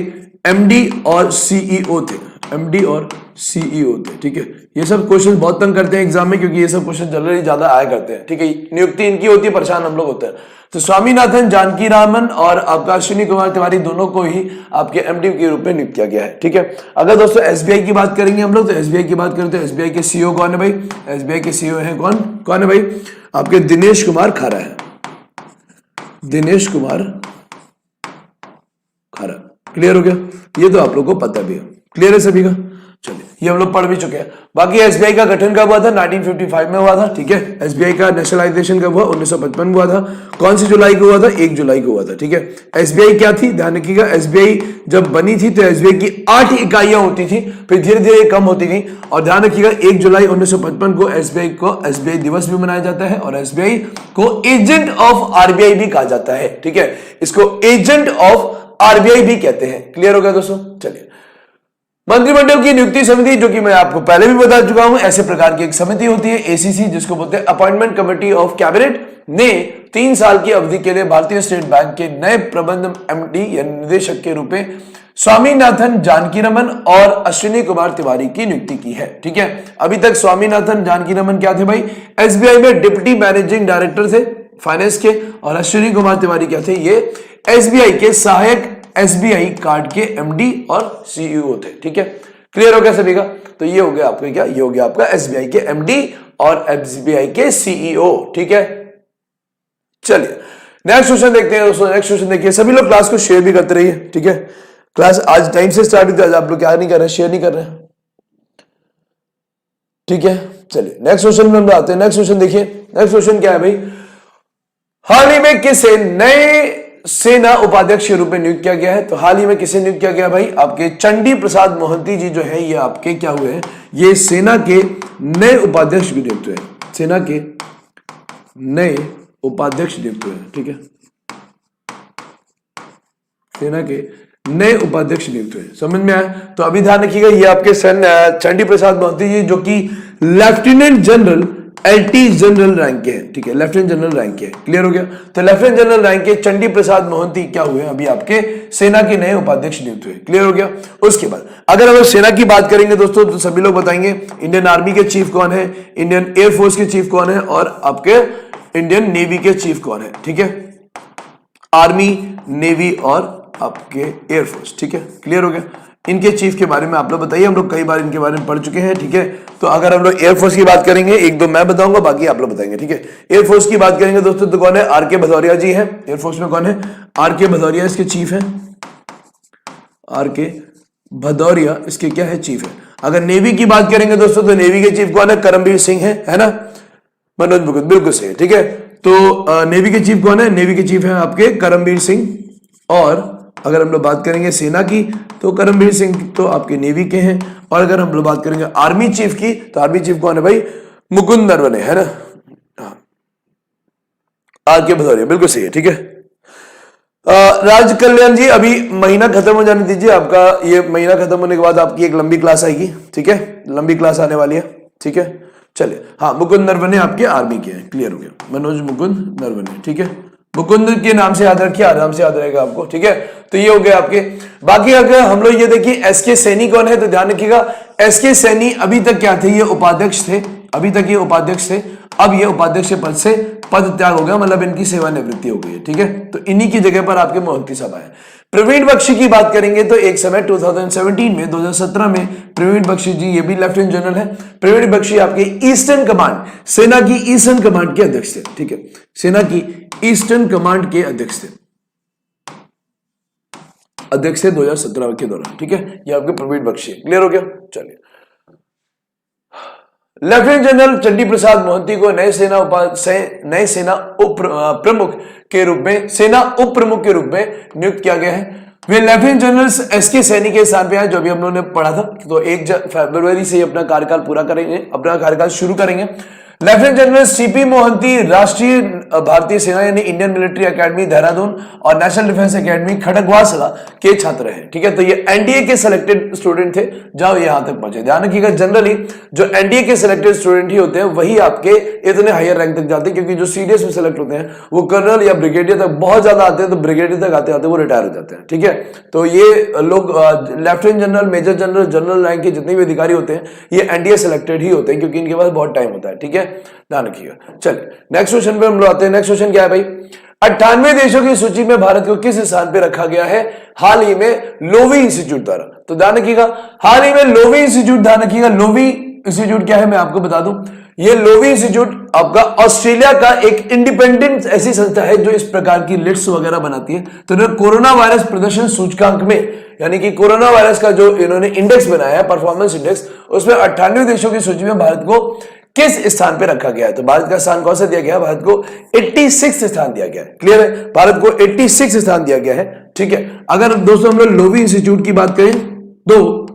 एमडी और सीईओ थे, एमडी और सीईओ थे, ठीक है। ये सब क्वेश्चन बहुत तंग करते हैं एग्जाम में, क्योंकि ये सब क्वेश्चन जनरली ज्यादा आया करते हैं, ठीक है। नियुक्ति इनकी होती है, परेशान हम लोग होते हैं। तो स्वामीनाथन जानकी रामन और आपका अश्विनी कुमार तिवारी दोनों को ही आपके एमडी के रूप में नियुक्त किया गया है, ठीक है। अगर दोस्तों एसबीआई की बात करेंगे हम लोग, तो एसबीआई की बात करें तो एसबीआई के सीईओ कौन है भाई, एसबीआई के सीईओ है कौन है भाई, आपके दिनेश कुमार खारा है, दिनेश कुमार खारा, क्लियर हो गया। ये तो आप लोग को पता भी है, क्लियर है सभी का। चलिए ये हम लोग पढ़ भी चुके हैं। बाकी एसबीआई का गठन कब हुआ था, 1955 में हुआ था, ठीक है। एसबीआई का नेशनलाइजेशन कब हुआ, 1955 में हुआ था। कौन सी जुलाई को हुआ था, 1 जुलाई को हुआ था, ठीक है। एसबीआई क्या थी, ध्यान रखिएगा, एसबीआई जब बनी थी तो एसबीआई की 8 इकाइयां होती थी, फिर धीरे धीरे कम होती गई। और ध्यान रखिएगा 1 जुलाई 1955 को एसबीआई दिवस भी मनाया जाता है, और एसबीआई को एजेंट ऑफ आरबीआई भी कहा जाता है, ठीक है। इसको एजेंट ऑफ आरबीआई भी कहते हैं, क्लियर हो गया दोस्तों। चलिए मंत्रिमंडल की नियुक्ति समिति, जो कि मैं आपको पहले भी बता चुका हूं, ऐसे प्रकार की एक समिति होती है एसीसी, जिसको बोलते हैं अपॉइंटमेंट कमेटी ऑफ कैबिनेट, ने 3 साल की अवधि के लिए भारतीय स्टेट बैंक के नए प्रबंध एमडी या निदेशक के रूप में स्वामीनाथन जानकी रमन और अश्विनी कुमार तिवारी की नियुक्ति की है, ठीक है। अभी तक स्वामीनाथन जानकी रमन क्या थे भाई, एसबीआई में डिप्टी मैनेजिंग डायरेक्टर थे फाइनेंस के, और अश्विनी कुमार तिवारी क्या थे, ये एसबीआई के सहायक एसबीआई कार्ड के एमडी और सीईओ थे, ठीक है। क्लियर हो गया सभी का। तो ये हो गया आपका क्या, ये हो गया आपका एसबीआई के एमडी और एसबीआई के सीईओ, ठीक है। चलिए नेक्स्ट क्वेश्चन देखते हैं दोस्तों। नेक्स्ट क्वेश्चन देखिए, सभी लोग क्लास को शेयर भी करते रहिए, ठीक है। क्लास आज टाइम से स्टार्ट हुई, आज आप लोग क्या नहीं कर रहे, शेयर नहीं कर रहे, ठीक है। चलिए नेक्स्ट क्वेश्चन में हम आते हैं। नेक्स्ट क्वेश्चन देखिए, नेक्स्ट क्वेश्चन क्या है भाई, हाल ही में किसे नए सेना उपाध्यक्ष के रूप में नियुक्त किया गया है। तो हाल ही में किसे नियुक्त किया गया भाई, आपके चंडी प्रसाद मोहंती जी जो है, ये आपके क्या हुए हैं, ये सेना के नए उपाध्यक्ष भी नियुक्त हुए, सेना के नए उपाध्यक्ष नियुक्त हुए, ठीक है। सेना के नए उपाध्यक्ष नियुक्त हुए, समझ में आया। तो अभी ध्यान रखिएगा, ये आपके चंडी प्रसाद मोहंती जी, जो कि lieutenant general LT general rank के हैं, ठीक है, लेफ्टिनेंट जनरल रैंक के, क्लियर हो गया। तो लेफ्टिनेंट जनरल रैंक के चंडी प्रसाद मोहंती क्या हुए, अभी आपके सेना के नए उपाध्यक्ष नियुक्त हुए, क्लियर हो गया। उसके बाद अगर हम सेना की बात करेंगे दोस्तों, तो सभी लोग बताएंगे इंडियन आर्मी के चीफ कौन है, इंडियन एयरफोर्स के चीफ कौन है, और आपके इंडियन नेवी के चीफ कौन है, ठीक है। आर्मी, नेवी और आपके एयरफोर्स, ठीक है, क्लियर हो गया। इनके चीफ के बारे में आप लोग बताइए, हम लोग कई बार इनके बारे में पढ़ चुके हैं, ठीक है। तो अगर हम लोग एयरफोर्स की बात करेंगे, 1-2 मैं बताऊंगा, बाकी आप लोग बताएंगे, ठीक है। एयरफोर्स की बात करेंगे दोस्तों, तो कौन है, आर.के. भदौरिया जी हैं। एयरफोर्स में कौन है, आर.के. भदौरिया इसके चीफ हैं, आर.के. भदौरिया इसके क्या है, चीफ है। अगर नेवी की बात करेंगे दोस्तों, तो नेवी के चीफ कौन है, करमबीर सिंह है ना। मनोज मुकुंद, बिल्कुल सही है। ठीक है, तो नेवी के चीफ कौन है? नेवी के चीफ हैं आपके करमबीर सिंह। और अगर हम लोग बात करेंगे सेना की तो करमबीर सिंह तो आपके नेवी के हैं। और अगर हम लोग बात करेंगे आर्मी चीफ की तो आर्मी चीफ कौन है भाई? मुकुंद नरवणे, है ना? आर के भदौरिया, बिल्कुल सही है। ठीक है, राज कल्याण जी, अभी महीना खत्म हो जाने दीजिए आपका। ये महीना खत्म होने के बाद आपकी एक लंबी क्लास आएगी। ठीक है, लंबी क्लास आने वाली है। ठीक है, चलिए। हाँ, मुकुंद नरवणे आपके आर्मी के हैं, क्लियर हो गया। मनोज मुकुंद नरवणे, ठीक है। मुकुंद के नाम से याद रखिए, आराम से याद रहेगा आपको। ठीक है, तो ये हो गया आपके। बाकी अगर हम लोग ये देखिए एस के सैनी कौन है, तो ध्यान रखिएगा एस के सैनी अभी तक क्या थे? ये उपाध्यक्ष थे। अभी तक ये उपाध्यक्ष थे, अब ये उपाध्यक्ष पद से पद त्याग हो गया, मतलब इनकी सेवानिवृत्ति हो गई है। ठीक है, तो इन्हीं की जगह पर आपके मोहंती साहब आए। प्रवीण बख्शी की बात करेंगे तो एक समय 2017 में 2017 में प्रवीण बख्शी जी, ये भी लेफ्टिनेंट जनरल है। प्रवीण बख्शी आपके ईस्टर्न कमांड, सेना की ईस्टर्न कमांड के अध्यक्ष थे। ठीक है, सेना की ईस्टर्न कमांड के अध्यक्ष थे, 2017 के दौरान। ठीक है, ये आपके प्रवीण बख्शी, क्लियर हो गया। चलिए, लेफ्टिनेंट जनरल चंडी प्रसाद मोहंती को नए सेना उप प्रमुख के रूप में नियुक्त किया गया है। वे लेफ्टिनेंट जनरल एस के सैनी के स्थान पे आए, जो अभी हम लोगों ने पढ़ा था। तो 1 फरवरी से अपना कार्यकाल पूरा करेंगे, अपना कार्यकाल शुरू करेंगे। लेफ्टिनेंट जनरल सीपी मोहंती राष्ट्रीय भारतीय सेना यानी इंडियन मिलिट्री एकेडमी देहरादून और नेशनल डिफेंस एकेडमी खड़गवासला के छात्र हैं। ठीक है, तो ये एनडीए के सिलेक्टेड स्टूडेंट थे जब यहां तक पहुंचे। ध्यान रखिएगा, जनरली जो एनडीए के सिलेक्टेड स्टूडेंट ही होते हैं वही आपके इतने हायर रैंक तक जाते हैं, क्योंकि जो सीडीएस में सिलेक्ट होते हैं वो कर्नल या ब्रिगेडियर तक बहुत ज्यादा आते हैं, तो ब्रिगेडियर तक आते आते वो रिटायर हो जाते हैं। ठीक है, तो ये लोग lieutenant general, major general, general rank के जितने भी अधिकारी होते हैं ये एनडीए सिलेक्टेड ही होते हैं, क्योंकि इनके पास बहुत टाइम होता है। ठीक है, ध्यान रखिएगा। चलिए, नेक्स्ट क्वेश्चन पे हम लोग आते हैं। नेक्स्ट क्वेश्चन क्या है भाई? 98 देशों की सूची में भारत को किस स्थान पे रखा गया है हाल ही में लोवी इंस्टीट्यूट द्वारा? तो ध्यान रखिएगा, हाल ही में लोवी इंस्टीट्यूट, ध्यान रखिएगा लोवी इंस्टीट्यूट क्या है मैं आपको बता दूं। ये लोवी इंस्टीट्यूट आपका ऑस्ट्रेलिया का एक इंडिपेंडेंट ऐसी संस्था है जो इस प्रकार की लिस्ट वगैरह बनाती है। तो इन्होंने कोरोना वायरस प्रदर्शन सूचकांक में, यानी कि कोरोना वायरस का जो इन्होंने इंडेक्स बनाया है, परफॉर्मेंस इंडेक्स, उसमें 98 देशों की सूची में भारत को किस स्थान पे रखा गया है? तो भारत का स्थान कौन सा दिया गया है? भारत को 86 स्थान दिया गया है। क्लियर है, भारत को 86 स्थान दिया गया है। ठीक है, अगर दोस्तों हम लोग लोवी इंस्टीट्यूट की बात करें तो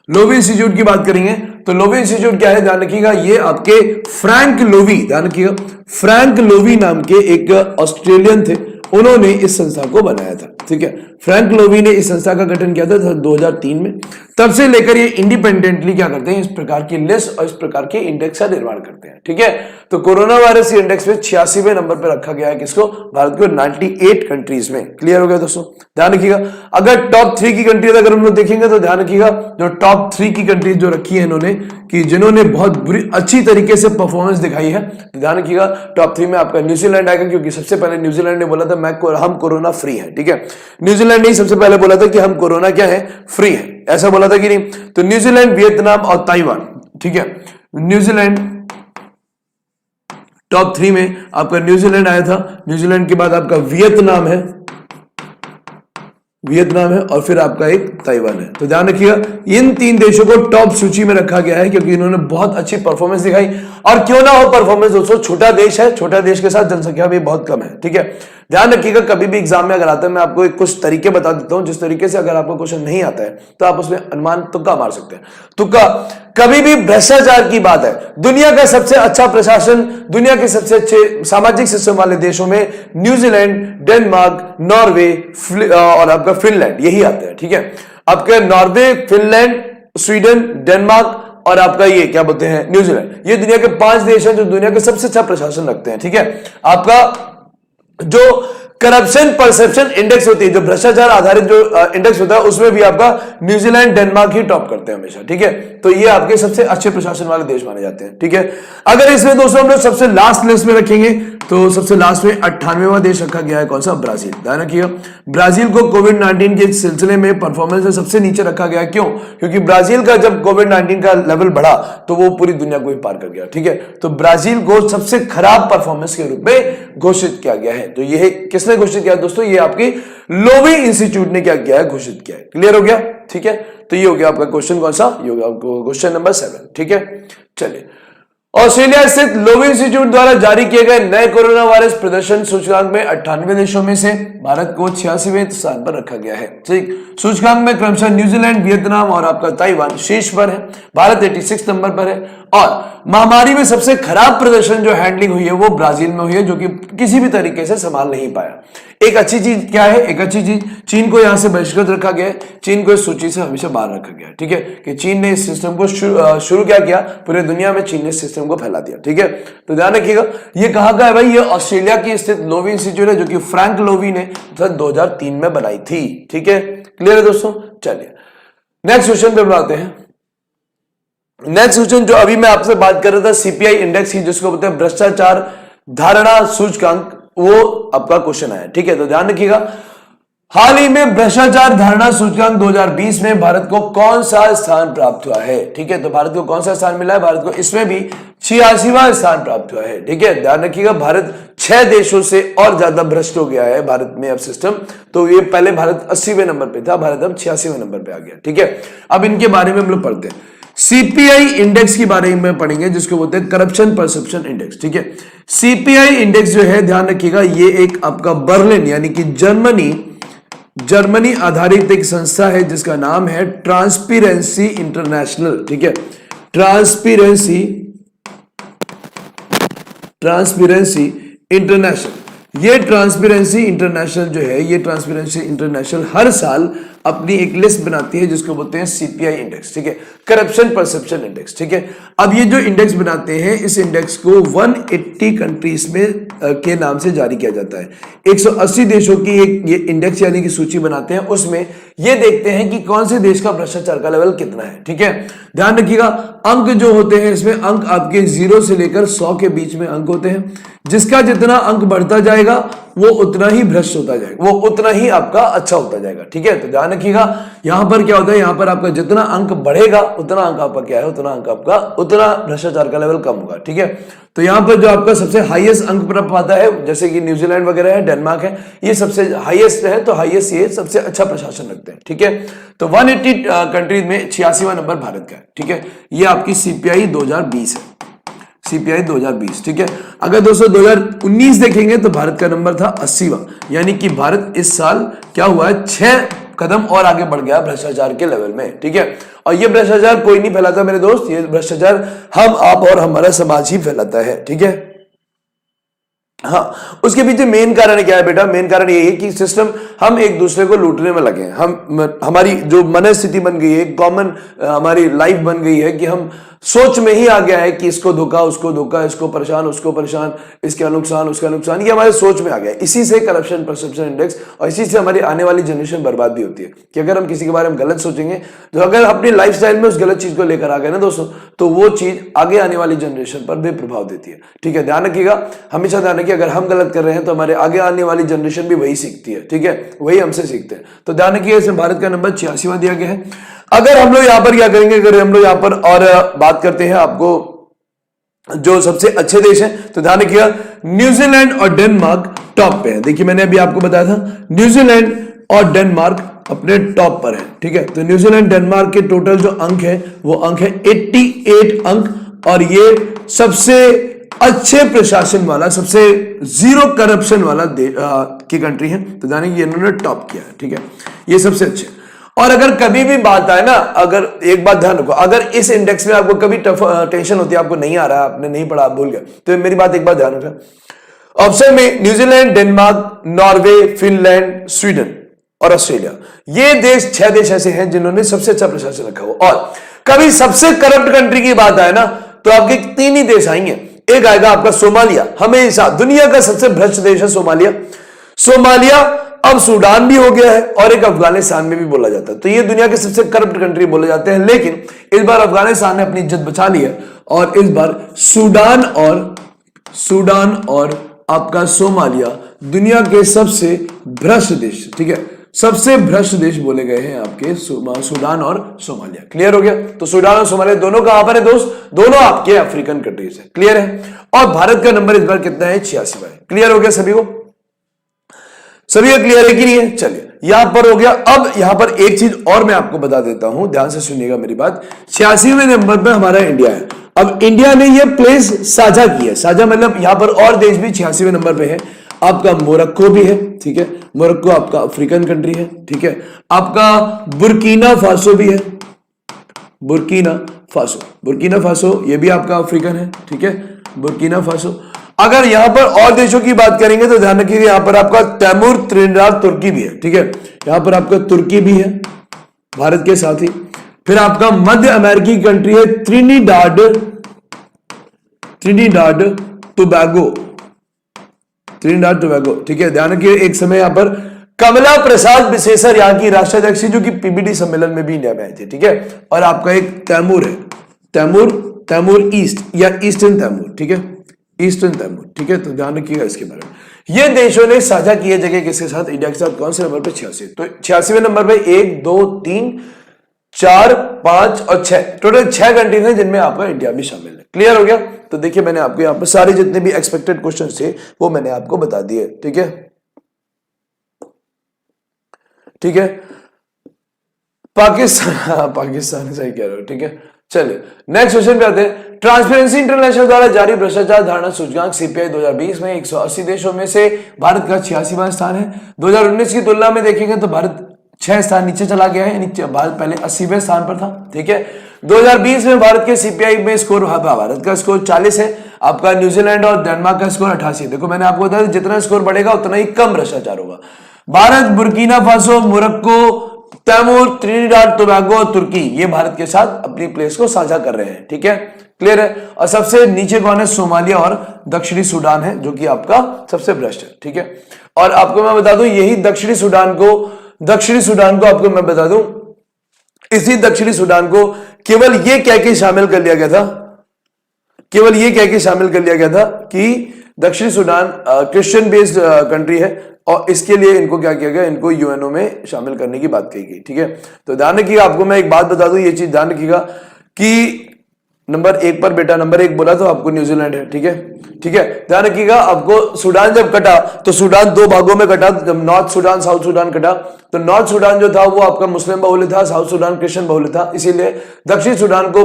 लोवी इंस्टीट्यूट की बात करेंगे तो लोवी इंस्टीट्यूट क्या है? ध्यान रखिएगा, ये आपके फ्रैंक लोवी, ध्यान रखिएगा, फ्रैंक लोवी नाम के एक ऑस्ट्रेलियन थे, उन्होंने इस संस्था को बनाया था। ठीक है, फ्रैंक लोवी ने इस संस्था का गठन किया था 2003 में। तब से लेकर ये इंडिपेंडेंटली क्या करते हैं? इस प्रकार की लिस्ट और इस प्रकार के इंडेक्स का निर्माण करते हैं। ठीक है, तो कोरोना वायरस इंडेक्स में 86वें नंबर पर रखा गया है किसको? भारत को 98 कंट्रीज में। क्लियर हो गया दोस्तों, ध्यान रखिएगा। अगर टॉप 3 की कंट्रीज अगर हम लोग देखेंगे तो ध्यान रखिएगा, जो टॉप 3 की कंट्रीज जो रखी है इन्होंने, कि जिन्होंने बहुत बुरी अच्छी तरीके से परफॉर्मेंस दिखाई है, तो ध्यान रखिएगा टॉप 3 में आपका न्यूजीलैंड आएगा, क्योंकि सबसे पहले न्यूजीलैंड ने बोला था हम कोरोना फ्री हैं। ठीक है, न्यूजीलैंड ने सबसे पहले बोला था कि हम कोरोना क्या है? फ्री है, ऐसा बोला था कि नहीं? तो न्यूजीलैंड, वियतनाम और ताइवान। ठीक है, न्यूजीलैंड टॉप 3 में आपका न्यूजीलैंड आया था। न्यूजीलैंड के बाद आपका वियतनाम है और फिर आपका एक ताइवान है। तो ध्यान रखिएगा, इन 3 देशों को टॉप सूची में रखा गया है क्योंकि इन्होंने बहुत अच्छी परफॉर्मेंस दिखाई। और क्यों ना हो परफॉर्मेंस दोस्तों, छोटा देश है, छोटा देश के साथ जनसंख्या भी बहुत कम है। ठीक है, ध्यान रखिएगा, कभी भी एग्जाम में अगर आता है, मैं आपको कुछ तरीके बता देता हूं, जिस तरीके से अगर आपको क्वेश्चन नहीं आता है तो आप उसमें अनुमान तुक्का मार सकते हैं। तुक्का, कभी भी भ्रष्टाचार की बात है, दुनिया का सबसे अच्छा प्रशासन, दुनिया के सबसे अच्छे सामाजिक सिस्टम वाले देशों में न्यूजीलैंड, डेनमार्क, नॉर्वे और आपका फिनलैंड, यही आते हैं। ठीक है, आपके नॉर्वे, फिनलैंड, स्वीडन, डेनमार्क और आपका ये क्या बोलते हैं? न्यूजीलैंड, ये दुनिया के 5 देश हैं जो दुनिया का सबसे अच्छा प्रशासन रखते हैं। ठीक है, आपका जो करप्शन परसेप्शन इंडेक्स होती है, जो भ्रष्टाचार आधारित जो इंडेक्स होता है, उसमें भी आपका न्यूजीलैंड, डेनमार्क ही टॉप करते हैं हमेशा। ठीक है, तो ये आपके सबसे अच्छे प्रशासन वाले देश माने जाते हैं। ठीक है, अगर इसमें दोस्तों हम लोग सबसे लास्ट लिस्ट में रखेंगे तो सबसे लास्ट में 98वां देश रखा गया है, कौन सा? ब्राजील। ध्यान रखिएगा, ब्राजील को कोविड-19 के सिलसिले में परफॉर्मेंस में सबसे नीचे रखा गया। क्यों? क्योंकि ब्राजील का जब कोविड-19 का लेवल बढ़ा तो वो पूरी दुनिया को ही पार कर गया। ठीक है, तो ब्राजील को सबसे खराब परफॉर्मेंस के रूप में घोषित किया गया है। तो ये किसने घोषित किया दोस्तों? ये आपकी लोवी इंस्टीट्यूट ने क्या किया है? घोषित किया है। क्लियर हो गया? ठीक है, तो ये हो गया आपका क्वेश्चन, कौन सा? ये हो गया आपको क्वेश्चन नंबर 7। ठीक है, चलिए ऑस्ट्रेलिया स्थित लोवी इंस्टीट्यूट द्वारा जारी किए गए नए कोरोना वायरस प्रदर्शन सूचकांक में 98 देशों में से भारत को 86वें स्थान पर रखा गया है। ठीक, सूचकांक में क्रमशः न्यूजीलैंड, वियतनाम और आपका ताइवान शीर्ष पर है। भारत 86 नंबर पर है। और महामारी में सबसे खराब प्रदर्शन जो हैंडलिंग हुई है वो ब्राजील में हुई है, जो कि किसी भी तरीके से संभाल नहीं पाया। एक अच्छी चीज क्या है? एक अच्छी चीज, चीन को यहां से बहिष्कृत रखा गया है। चीन को इस सूची से हमेशा बाहर रखा गया है। ठीक है, कि चीन ने इस सिस्टम को शुरू क्या किया, पूरे दुनिया में चीन ने इस सिस्टम को फैला दिया। ठीक है, तो ध्यान रखिएगा। ये कहाँ का है भाई? ये ऑस्ट्रेलिया की स्थित लोवी इंस्टीट्यूट है, जो कि फ्रैंक लोवी ने 2003 में बनाई थी। ठीक है, क्लियर है दोस्तों? चलिए नेक्स्ट क्वेश्चन पे बढ़ाते हैं। नेक्स्ट क्वेश्चन जो अभी मैं आपसे बात कर रहा था सीपीआई इंडेक्स की, जिसको बोलते हैं भ्रष्टाचार धारणा सूचकांक, वो आपका क्वेश्चन आया। ठीक है, तो ध्यान रखिएगा। हाल ही में भ्रष्टाचार धारणा सूचकांक 2020 में भारत को कौन सा स्थान प्राप्त हुआ है? ठीक है, तो भारत को कौन सा स्थान मिला है? भारत को इसमें भी 86वां स्थान प्राप्त हुआ है। ठीक है, ध्यान रखिएगा। भारत 6 देशों से और ज्यादा भ्रष्ट हो गया है भारत में अब सिस्टम। तो ये पहले भारत 80वें नंबर पे था, भारत अब 86वें नंबर पे आ गया। ठीक है, अब इनके बारे में हम लोग पढ़ते हैं। सीपीआई इंडेक्स के बारे में पढ़ेंगे, जिसको बोलते हैं करप्शन परसेप्शन इंडेक्स। ठीक है, सीपीआई इंडेक्स जो है, ध्यान रखिएगा, ये एक आपका बर्लिन यानी कि जर्मनी आधारित एक संस्था है, जिसका नाम है ट्रांसपेरेंसी इंटरनेशनल। ठीक है, ट्रांसपेरेंसी इंटरनेशनल। ये ट्रांसपेरेंसी इंटरनेशनल जो है, ये ट्रांसपेरेंसी इंटरनेशनल हर साल अपनी एक लिस्ट बनाती है, जिसको बोलते हैं सीपीआई इंडेक्स। ठीक है, करप्शन परसेप्शन इंडेक्स। ठीक है, अब ये जो इंडेक्स बनाते हैं, इस इंडेक्स को 180 कंट्रीज में के नाम से जारी किया जाता है। 180 देशों की एक ये इंडेक्स यानी कि सूची बनाते हैं। उसमें ये देखते हैं कि कौन से देश का भ्रष्टाचार का लेवल कितना है। ठीक है, ध्यान रखिएगा। अंक जो होते हैं इसमें, अंक आपके 0 से लेकर 100 के बीच में अंक होते हैं। जिसका जितना अंक बढ़ता जाएगा वो उतना ही भ्रष्ट होता जाएगा, वो उतना ही आपका अच्छा होता जाएगा। ठीक है, तो ध्यान रखिएगा। यहां पर क्या होता है, यहां पर आपका जितना अंक बढ़ेगा उतना अंक आपका क्या है, उतना अंक आपका, उतना भ्रष्टाचार का लेवल कम होगा। ठीक है, तो यहां पर जो आपका सबसे हाईएस्ट अंक प्राप्त पाता है, जैसे कि न्यूजीलैंड वगैरह है, डेनमार्क है, ये सबसे हाईएस्ट है। तो हाईएस्ट ये सबसे अच्छा प्रशासन रखते हैं। ठीक है, तो 180 कंट्रीज में 86वां नंबर भारत का है। ठीक है, ये आपकी सीपीआई 2020 है, सीपीआई 2020। ठीक है, अगर दोस्तों 2019 देखेंगे तो भारत का नंबर था 80वां, यानी कि भारत इस साल क्या हुआ है, 6 कदम और आगे बढ़ गया भ्रष्टाचार के लेवल में। ठीक है, और ये भ्रष्टाचार कोई नहीं फैलाता मेरे दोस्त, ये भ्रष्टाचार हम, आप और हमारा समाज ही फैलाता है। ठीक है, हाँ, उसके पीछे मेन कारण क्या है बेटा? मेन कारण ये है कि सिस्टम, हम एक दूसरे को लूटने में लगे हैं। हमारी जो मनस्थिति बन गई है, कॉमन हमारी लाइफ बन गई है कि हम सोच में ही आ गया है कि इसको धोखा, उसको धोखा, इसको परेशान, उसको परेशान, इसका नुकसान, उसका नुकसान, ये हमारे सोच में आ गया है। इसी से करप्शन परसेप्शन इंडेक्स, और इसी से हमारी आने वाली जनरेशन बर्बाद भी होती है। कि अगर हम किसी के बारे में गलत सोचेंगे, तो अगर अपनी लाइफस्टाइल में उस गलत चीज को लेकर आ गए ना दोस्तों, तो वो चीज आगे आने वाली जनरेशन पर भी प्रभाव देती है। ठीक है, ध्यान रखिएगा, हमेशा ध्यान रखिए, अगर हम गलत कर रहे हैं तो हमारे आगे आने वाली जनरेशन भी वही सीखती है। ठीक है, वही हमसे सीखते हैं। तो ध्यान रखिए, इसमें भारत का नंबर 86वां दिया गया है। अगर हम लोग यहां पर क्या करेंगे, अगर हम लोग यहां पर और बात करते हैं आपको जो सबसे अच्छे देश हैं, तो ध्यान रखिएगा, न्यूजीलैंड और डेनमार्क टॉप पे है। देखिए, मैंने अभी आपको बताया था, न्यूजीलैंड और डेनमार्क अपने टॉप पर है। ठीक है, तो न्यूजीलैंड डेनमार्क के टोटल जो अंक है, वो अंक है 88 अंक, और ये सबसे अच्छे प्रशासन वाला, सबसे जीरो करप्शन वाला की कंट्री है। तो ध्यान रखिए, इन्होंने टॉप किया है। ठीक है, ये सबसे अच्छे। और अगर कभी भी बात आए ना, अगर एक बात ध्यान रखो, अगर इस इंडेक्स में आपको कभी टेंशन होती है, आपको नहीं आ रहा है, आपने नहीं पढ़ा, आप भूल गए, तो मेरी बात एक बात ध्यान रखना। ऑप्शन में New Zealand, Denmark, Norway, Finland, Sweden और ऑस्ट्रेलिया, ये देश 6 देश ऐसे हैं जिन्होंने सबसे अच्छा प्रशासन रखा हुआ। और कभी सबसे करप्ट कंट्री की बात आए ना, तो आपके 3 ही देश आएंगे। एक आएगा आपका सोमालिया, हमेशा दुनिया का सबसे भ्रष्ट देश है सोमालिया, अब सूडान भी हो गया है, और एक अफगानिस्तान में भी बोला जाता है। तो ये दुनिया के सबसे करप्ट कंट्री बोले जाते हैं। लेकिन इस बार अफगानिस्तान ने अपनी इज्जत बचा ली है, और इस बार सूडान और आपका सोमालिया दुनिया के सबसे भ्रष्ट देश, ठीक है, सबसे भ्रष्ट देश बोले गए हैं आपके सूडान और सोमालिया। क्लियर हो गया? तो सूडान और सोमालिया दोनों कहां पर है दोस्त? दोनों आपके अफ्रीकन कंट्रीज है। क्लियर है? और भारत का नंबर इस बार कितना है? 86वां है। क्लियर हो गया सभी को? सभी का क्लियर है कि नहीं है? चलिए, यहां पर हो गया। अब यहां पर एक चीज और मैं आपको बता देता हूं, ध्यान से सुनिएगा मेरी बात। 86वें नंबर पर हमारा इंडिया है। अब इंडिया ने ये प्लेस साझा की है, साझा मतलब यहां पर और देश भी 86वें नंबर पे है। आपका मोरक्को भी है, ठीक है, मोरक्को आपका अफ्रीकन कंट्री है, ठीक है। आपका बुर्किना फासो भी है, बुर्किना फासो, बुर्किना फासो ये भी आपका अफ्रीकन है, ठीक है, बुर्किना फासो। अगर यहां पर और देशों की बात करेंगे तो ध्यान रखिएगा यहां पर आपका तैमूर, त्रिनिदाद, तुर्की भी है, ठीक है। यहां पर आपका तुर्की भी है भारत के साथ ही। फिर आपका मध्य अमेरिकी कंट्री है त्रिनिडाड, त्रिनिडाड टोबैगो, त्रिनिडाद टोबैगो, ठीक है। ध्यान रखिए एक समय यहां पर कमला प्रसाद बिसेसर यहाँ की राष्ट्राध्यक्ष जो कि पीबीडी सम्मेलन में भी इंडिया में आए थे, ठीक है। और आपका एक तैमूर है, तैमूर, तैमूर ईस्ट या ईस्टर्न तैमूर, ठीक है, ईस्टर्न तैमूर, ठीक है। तो ध्यान रखिएगा इसके बारे में। ये देशों ने साझा किए जगह किसके साथ, इंडिया के साथ। कौन से नंबर पे, 86। तो 86वें नंबर पे 1 2 3 4 5 और 6, टोटल 6 कंट्रीज हैं जिनमें आपका इंडिया भी शामिल है। क्लियर हो गया। तो देखिए मैंने आपको यहाँ पर सारे जितने भी एक्सपेक्टेड क्वेश्चन थे वो मैंने आपको बता दिए, ठीक है, ठीक है। पाकिस्तान, पाकिस्तान सही कह रहे हो, ठीक है। चलिए नेक्स्ट क्वेश्चन पे आते हैं। ट्रांसपेरेंसी इंटरनेशनल द्वारा जारी भ्रष्टाचार धारणा सूचकांक सीपीआई 2020 में 180 देशों में से भारत का 86वां स्थान है। 2019 की तुलना में देखेंगे तो भारत 6 स्थान नीचे चला गया है, नीचे भारत पहले 80वें स्थान पर था, ठीक है। 2020 में भारत के सीपीआई में स्कोर, भारत का स्कोर 40 है, आपका न्यूजीलैंड और डेनमार्क का स्कोर 88। देखो मैंने आपको बताया जितना स्कोर बढ़ेगा उतना ही कम भ्रष्टाचार होगा। Bharat, Burkina Faso, Morocco, Timor, Trinidad Tobago और तुर्की ये भारत के साथ अपनी प्लेस को साझा कर रहे हैं, ठीक है, क्लियर है। और सबसे नीचे कौन है, सोमालिया और दक्षिणी सूडान है जो कि आपका सबसे भ्रष्ट है, ठीक है। और आपको मैं बता दूं यही दक्षिणी सूडान को आपको मैं बता दूं इसी दक्षिणी सूडान को केवल ये कह के शामिल कर लिया गया था, केवल ये कह के शामिल कर लिया गया था कि दक्षिणी सूडान क्रिश्चियन बेस्ड कंट्री है और इसके लिए इनको क्या किया गया, इनको यूएनओ में शामिल करने की बात कही गई, ठीक है। तो ध्यान रखिएगा, आपको मैं एक बात बता दूं, ये चीज ध्यान रखिएगा कि नंबर 1 पर बेटा नंबर 1 बोला तो आपको न्यूजीलैंड है, ठीक है, ठीक है। ध्यान रखिएगा आपको सूडान जब कटा तो सूडान 2 भागों में कटा, जब नॉर्थ सूडान साउथ सूडान कटा तो नॉर्थ सूडान जो था वो आपका मुस्लिम बहुल्य था, साउथ सूडान क्रिश्चियन बहुल्य था, इसीलिए दक्षिण सूडान को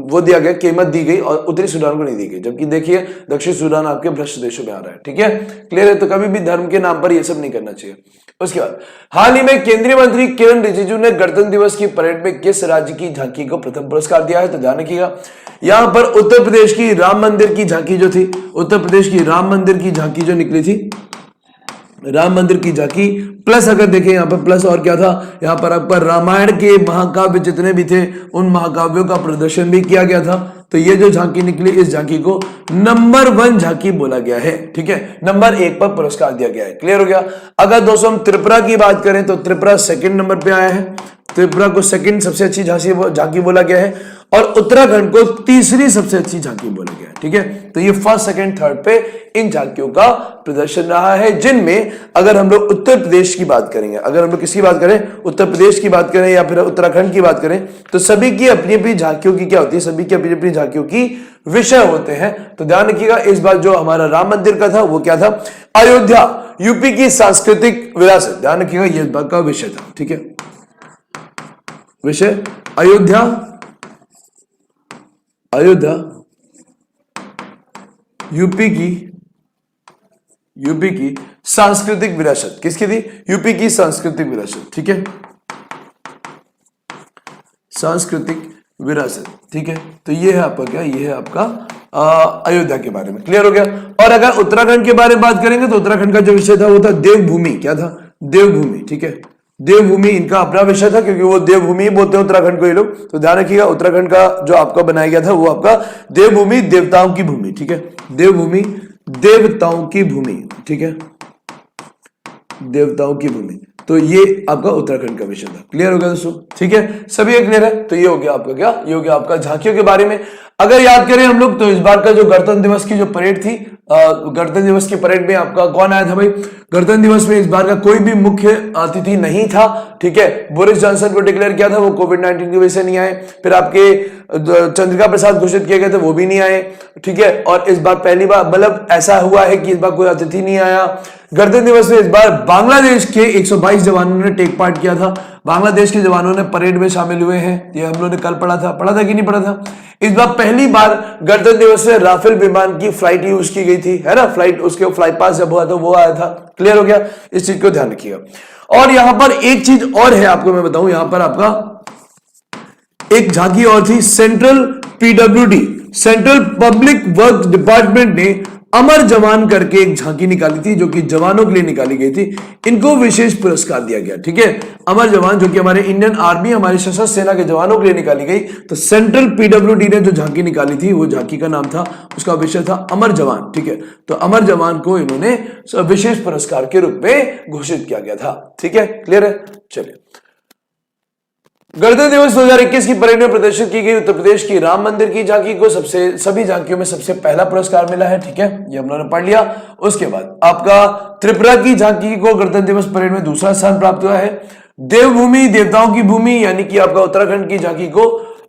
वो दिया गया, कीमत दी गई और उत्तरी सूडान को नहीं दी गई। जबकि देखिए दक्षिण सूडान आपके भ्रष्ट देशों में आ रहा है, ठीक है, क्लियर है। तो कभी भी धर्म के नाम पर ये सब नहीं करना चाहिए। उसके बाद हाल ही में केंद्रीय मंत्री किरण रिजिजू ने गणतंत्र दिवस की परेड में किस राज्य की झांकी को प्रथम पुरस्कार दिया है, तो ध्यान रखिएगा यहां पर उत्तर प्रदेश की राम मंदिर की झांकी जो थी, उत्तर प्रदेश की राम मंदिर की झांकी जो निकली थी, राम मंदिर की झांकी प्लस अगर देखें यहाँ पर प्लस और क्या था, यहाँ पर आपका रामायण के महाकाव्य जितने भी थे उन महाकाव्यों का प्रदर्शन भी किया गया था। तो ये जो झांकी निकली इस झांकी को नंबर 1 झांकी बोला गया है, ठीक है, नंबर 1 पर पुरस्कार दिया गया है। क्लियर हो गया। अगर दोस्तों हम त्रिपुरा की बात करें तो त्रिपुरा 2nd नंबर पे आया है, त्रिपुरा को 2nd सबसे अच्छी झांकी बोला गया है और उत्तराखंड को 3री सबसे अच्छी झांकी बोला गया है, ठीक है। तो ये 1st, 2nd, 3rd पे इन झांकियों का प्रदर्शन रहा है, जिनमें अगर हम लोग उत्तर प्रदेश की बात करेंगे, अगर हम लोग किसकी बात करें, उत्तर प्रदेश की बात करें या फिर उत्तराखंड की बात करें तो सभी की अपनी अपनी झांकियों की क्या होती है, सभी की अपनी अपनी झांकियों की विषय होते हैं। तो ध्यान रखिएगा इस बार जो हमारा राम मंदिर का था वो क्या था, अयोध्या यूपी की सांस्कृतिक विरासत, ध्यान रखिएगा ये इस बार का विषय था, ठीक है, विषय अयोध्या, अयोध्या यूपी की सांस्कृतिक विरासत, किसकी थी, यूपी की सांस्कृतिक विरासत, ठीक है, सांस्कृतिक विरासत, ठीक है। तो ये है आपका क्या, ये है आपका अयोध्या के बारे में। क्लियर हो गया। और अगर उत्तराखंड के बारे में बात करेंगे तो उत्तराखंड का जो विषय था वो था देवभूमि, क्या था, देवभूमि, ठीक है, देवभूमि इनका अपना विषय था क्योंकि वो देवभूमि बोलते हैं उत्तराखंड को ये लोग। तो ध्यान रखिएगा उत्तराखंड का जो आपका बनाया गया था वो आपका देवभूमि, देवताओं की भूमि, ठीक है, देवभूमि देवताओं की भूमि, ठीक है, देवताओं की भूमि। तो ये आपका उत्तराखंड का विषय था। क्लियर हो गया दोस्तों, ठीक है, सभी क्लियर है। तो ये हो गया आपका क्या, ये हो गया आपका झांकियों के बारे में। अगर याद करें हम लोग तो इस बार का जो गणतंत्र दिवस की जो परेड थी, गणतंत्र दिवस की परेड में आपका कौन आया था भाई, गणतंत्र दिवस में इस बार का कोई भी मुख्य अतिथि नहीं था, ठीक है। बोरिस जॉनसन को डिक्लेयर किया था, वो कोविड-19 की वजह से नहीं आए। फिर आपके चंद्रिका प्रसाद घोषित किए गए थे, वो भी नहीं आए, ठीक है। और इस बार पहली बार मतलब ऐसा हुआ है कि इस बार कोई अतिथि नहीं आया। गणतंत्र दिवस में इस बार बांग्लादेश के 122 जवानों ने टेक पार्ट किया था बांग्लादेश के जवानों ने परेड में शामिल हुए हैं, ये हम लोगों ने कल पढ़ा था कि नहीं पढ़ा था। इस बार पहली बार गणतंत्र दिवस में राफेल विमान की फ्लाइट यूज की गई थी, है ना, फ्लाइट, उसके फ्लाइट पास जब हुआ था वो आया था। क्लियर हो गया, इस चीज को ध्यान रखिएगा। और यहां पर एक चीज और है, आपको मैं बताऊं, यहां पर आपका एक झांकी और थी, central PWD, central public work department ने अमर जवान करके एक झांकी निकाली थी, जो कि जवानों के लिए निकाली गई थी। इनको विशेष पुरस्कार दिया गया, ठीक है। अमर जवान जो कि हमारे इंडियन आर्मी, हमारी सशस्त्र सेना के जवानों के लिए निकाली गई। तो सेंट्रल PWD ने जो झांकी निकाली थी, वो झांकी का नाम था, उसका विषय था अमर जवान, ठीक है। तो अमर जवान को इन्होंने विशेष पुरस्कार के रूप में घोषित किया गया था, ठीक है। क्लियर है, चलिए। गणतंत्र दिवस 2021 की परेड में प्रदर्शित की गई उत्तर प्रदेश की राम मंदिर की झांकी को सभी झांकियों में सबसे पहला पुरस्कार मिला है, ठीक है, ये हम लोगों ने पढ़ लिया। उसके बाद आपका त्रिपुरा की झांकी को गणतंत्र दिवस परेड में दूसरा स्थान प्राप्त हुआ है। देवभूमि, देवताओं की भूमि यानी कि आपका उत्तराखंड की झांकी को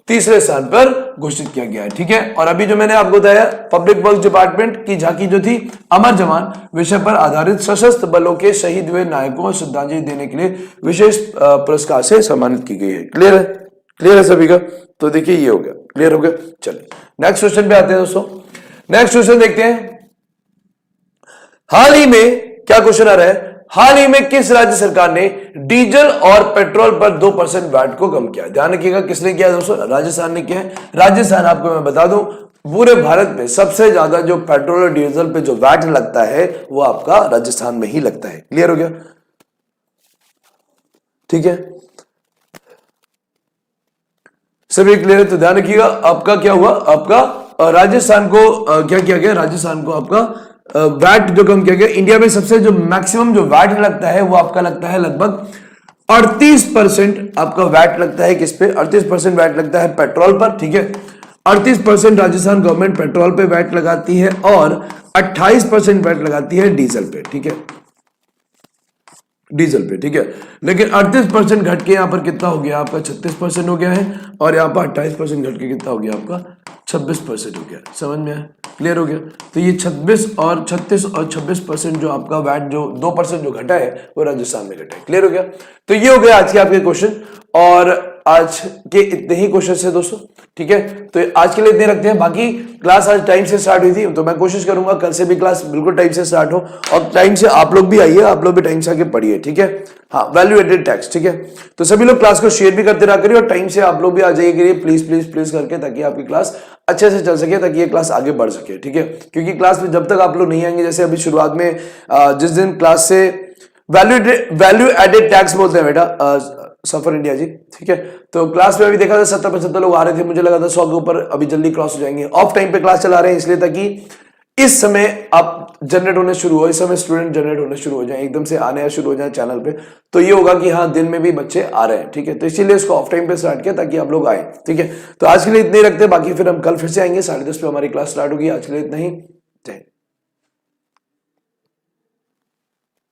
तीसरे स्थान पर घोषित किया गया है, ठीक है। और अभी जो मैंने आपको बताया, पब्लिक वर्क डिपार्टमेंट की झांकी जो थी अमर जवान विषय पर आधारित सशस्त्र बलों के शहीद हुए नायकों को श्रद्धांजलि देने के लिए विशेष पुरस्कार से सम्मानित की गई है। क्लियर है, क्लियर है सभी का। तो देखिए ये हो गया, क्लियर हो गया। चलिए नेक्स्ट क्वेश्चन पे आते हैं दोस्तों। नेक्स्ट क्वेश्चन देखते हैं। हाल ही में क्या क्वेश्चन आ रहा है, हाल ही में किस राज्य सरकार ने डीजल और पेट्रोल पर 2% वैट को कम किया? ध्यान रखिएगा, किसने किया दोस्तों? राजस्थान ने किया है। राजस्थान, आपको मैं बता दूं, पूरे भारत में सबसे ज्यादा जो पेट्रोल और डीजल पे जो वैट लगता है वो आपका राजस्थान में ही लगता है। क्लियर हो गया, ठीक है, सभी क्लियर है? तो ध्यान रखिएगा, आपका क्या हुआ, आपका राजस्थान को क्या किया गया, राजस्थान को आपका वैट जो कम किया गया। इंडिया में सबसे जो मैक्सिमम जो वैट लगता है वो आपका लगता है लगभग 38% आपका वैट लगता है। किस पे? 38% वैट लगता है पेट्रोल पर, ठीक है। 38% राजस्थान गवर्नमेंट पेट्रोल पे वैट लगाती है और 28% वैट लगाती है डीजल पे, ठीक है, डीजल पे, ठीक है। लेकिन 38% घट के यहां पर कितना हो गया आपका? 36% हो गया है। और यहां पर 28% घट के कितना हो गया आपका? 26% हो गया। समझ में आया? क्लियर हो गया? तो ये 36 और 26% जो आपका वैट जो 2% जो घटा है वो राजस्थान में घटा है। क्लियर हो गया? तो ये हो गया आज के आपके क्वेश्चन, और आज के इतने ही क्वेश्चन है दोस्तों, ठीक है। तो आज के लिए इतने रखते हैं। बाकी क्लास आज टाइम से स्टार्ट हुई थी, तो मैं कोशिश करूंगा कल से भी क्लास बिल्कुल टाइम से स्टार्ट हो, और टाइम से आप लोग भी आइए, आप लोग भी टाइम से आके पढ़िए, ठीक है। हाँ, वैल्यू एडेड टैक्स, ठीक है। तो सभी लोग क्लास को शेयर भी करते रहा करिए, और टाइम से आप लोग भी आ जाइए करिए, प्लीज प्लीज प्लीज करके, ताकि आपकी क्लास अच्छे से चल सके, ताकि ये क्लास आगे बढ़ सके, ठीक है। क्योंकि क्लास में जब तक आप लोग नहीं आएंगे, जैसे अभी शुरुआत में जिस दिन क्लास से वैल्यू एडेड टैक्स बोलते हैं बेटा सफर इंडिया जी, ठीक है। तो क्लास में अभी देखा था 70-75 लोग आ रहे थे, मुझे लगा था 100 के ऊपर अभी जल्दी क्रॉस हो जाएंगे। ऑफ टाइम पे क्लास चला रहे हैं इसलिए, ताकि इस समय आप जनरेट होने शुरू हो, इस समय स्टूडेंट जनरेट होने शुरू हो जाए, एकदम से आने शुरू हो जाए चैनल पे, तो ये होगा कि हाँ दिन में भी बच्चे आ रहे हैं, ठीक है। तो इसीलिए इसको ऑफ टाइम पे स्टार्ट किया ताकि आप लोग आए, ठीक है। तो आज के लिए इतने ही रखते हैं, बाकी फिर हम कल फिर से आएंगे 10:30 पे हमारी क्लास स्टार्ट होगी। आज के लिए इतना ही, जय।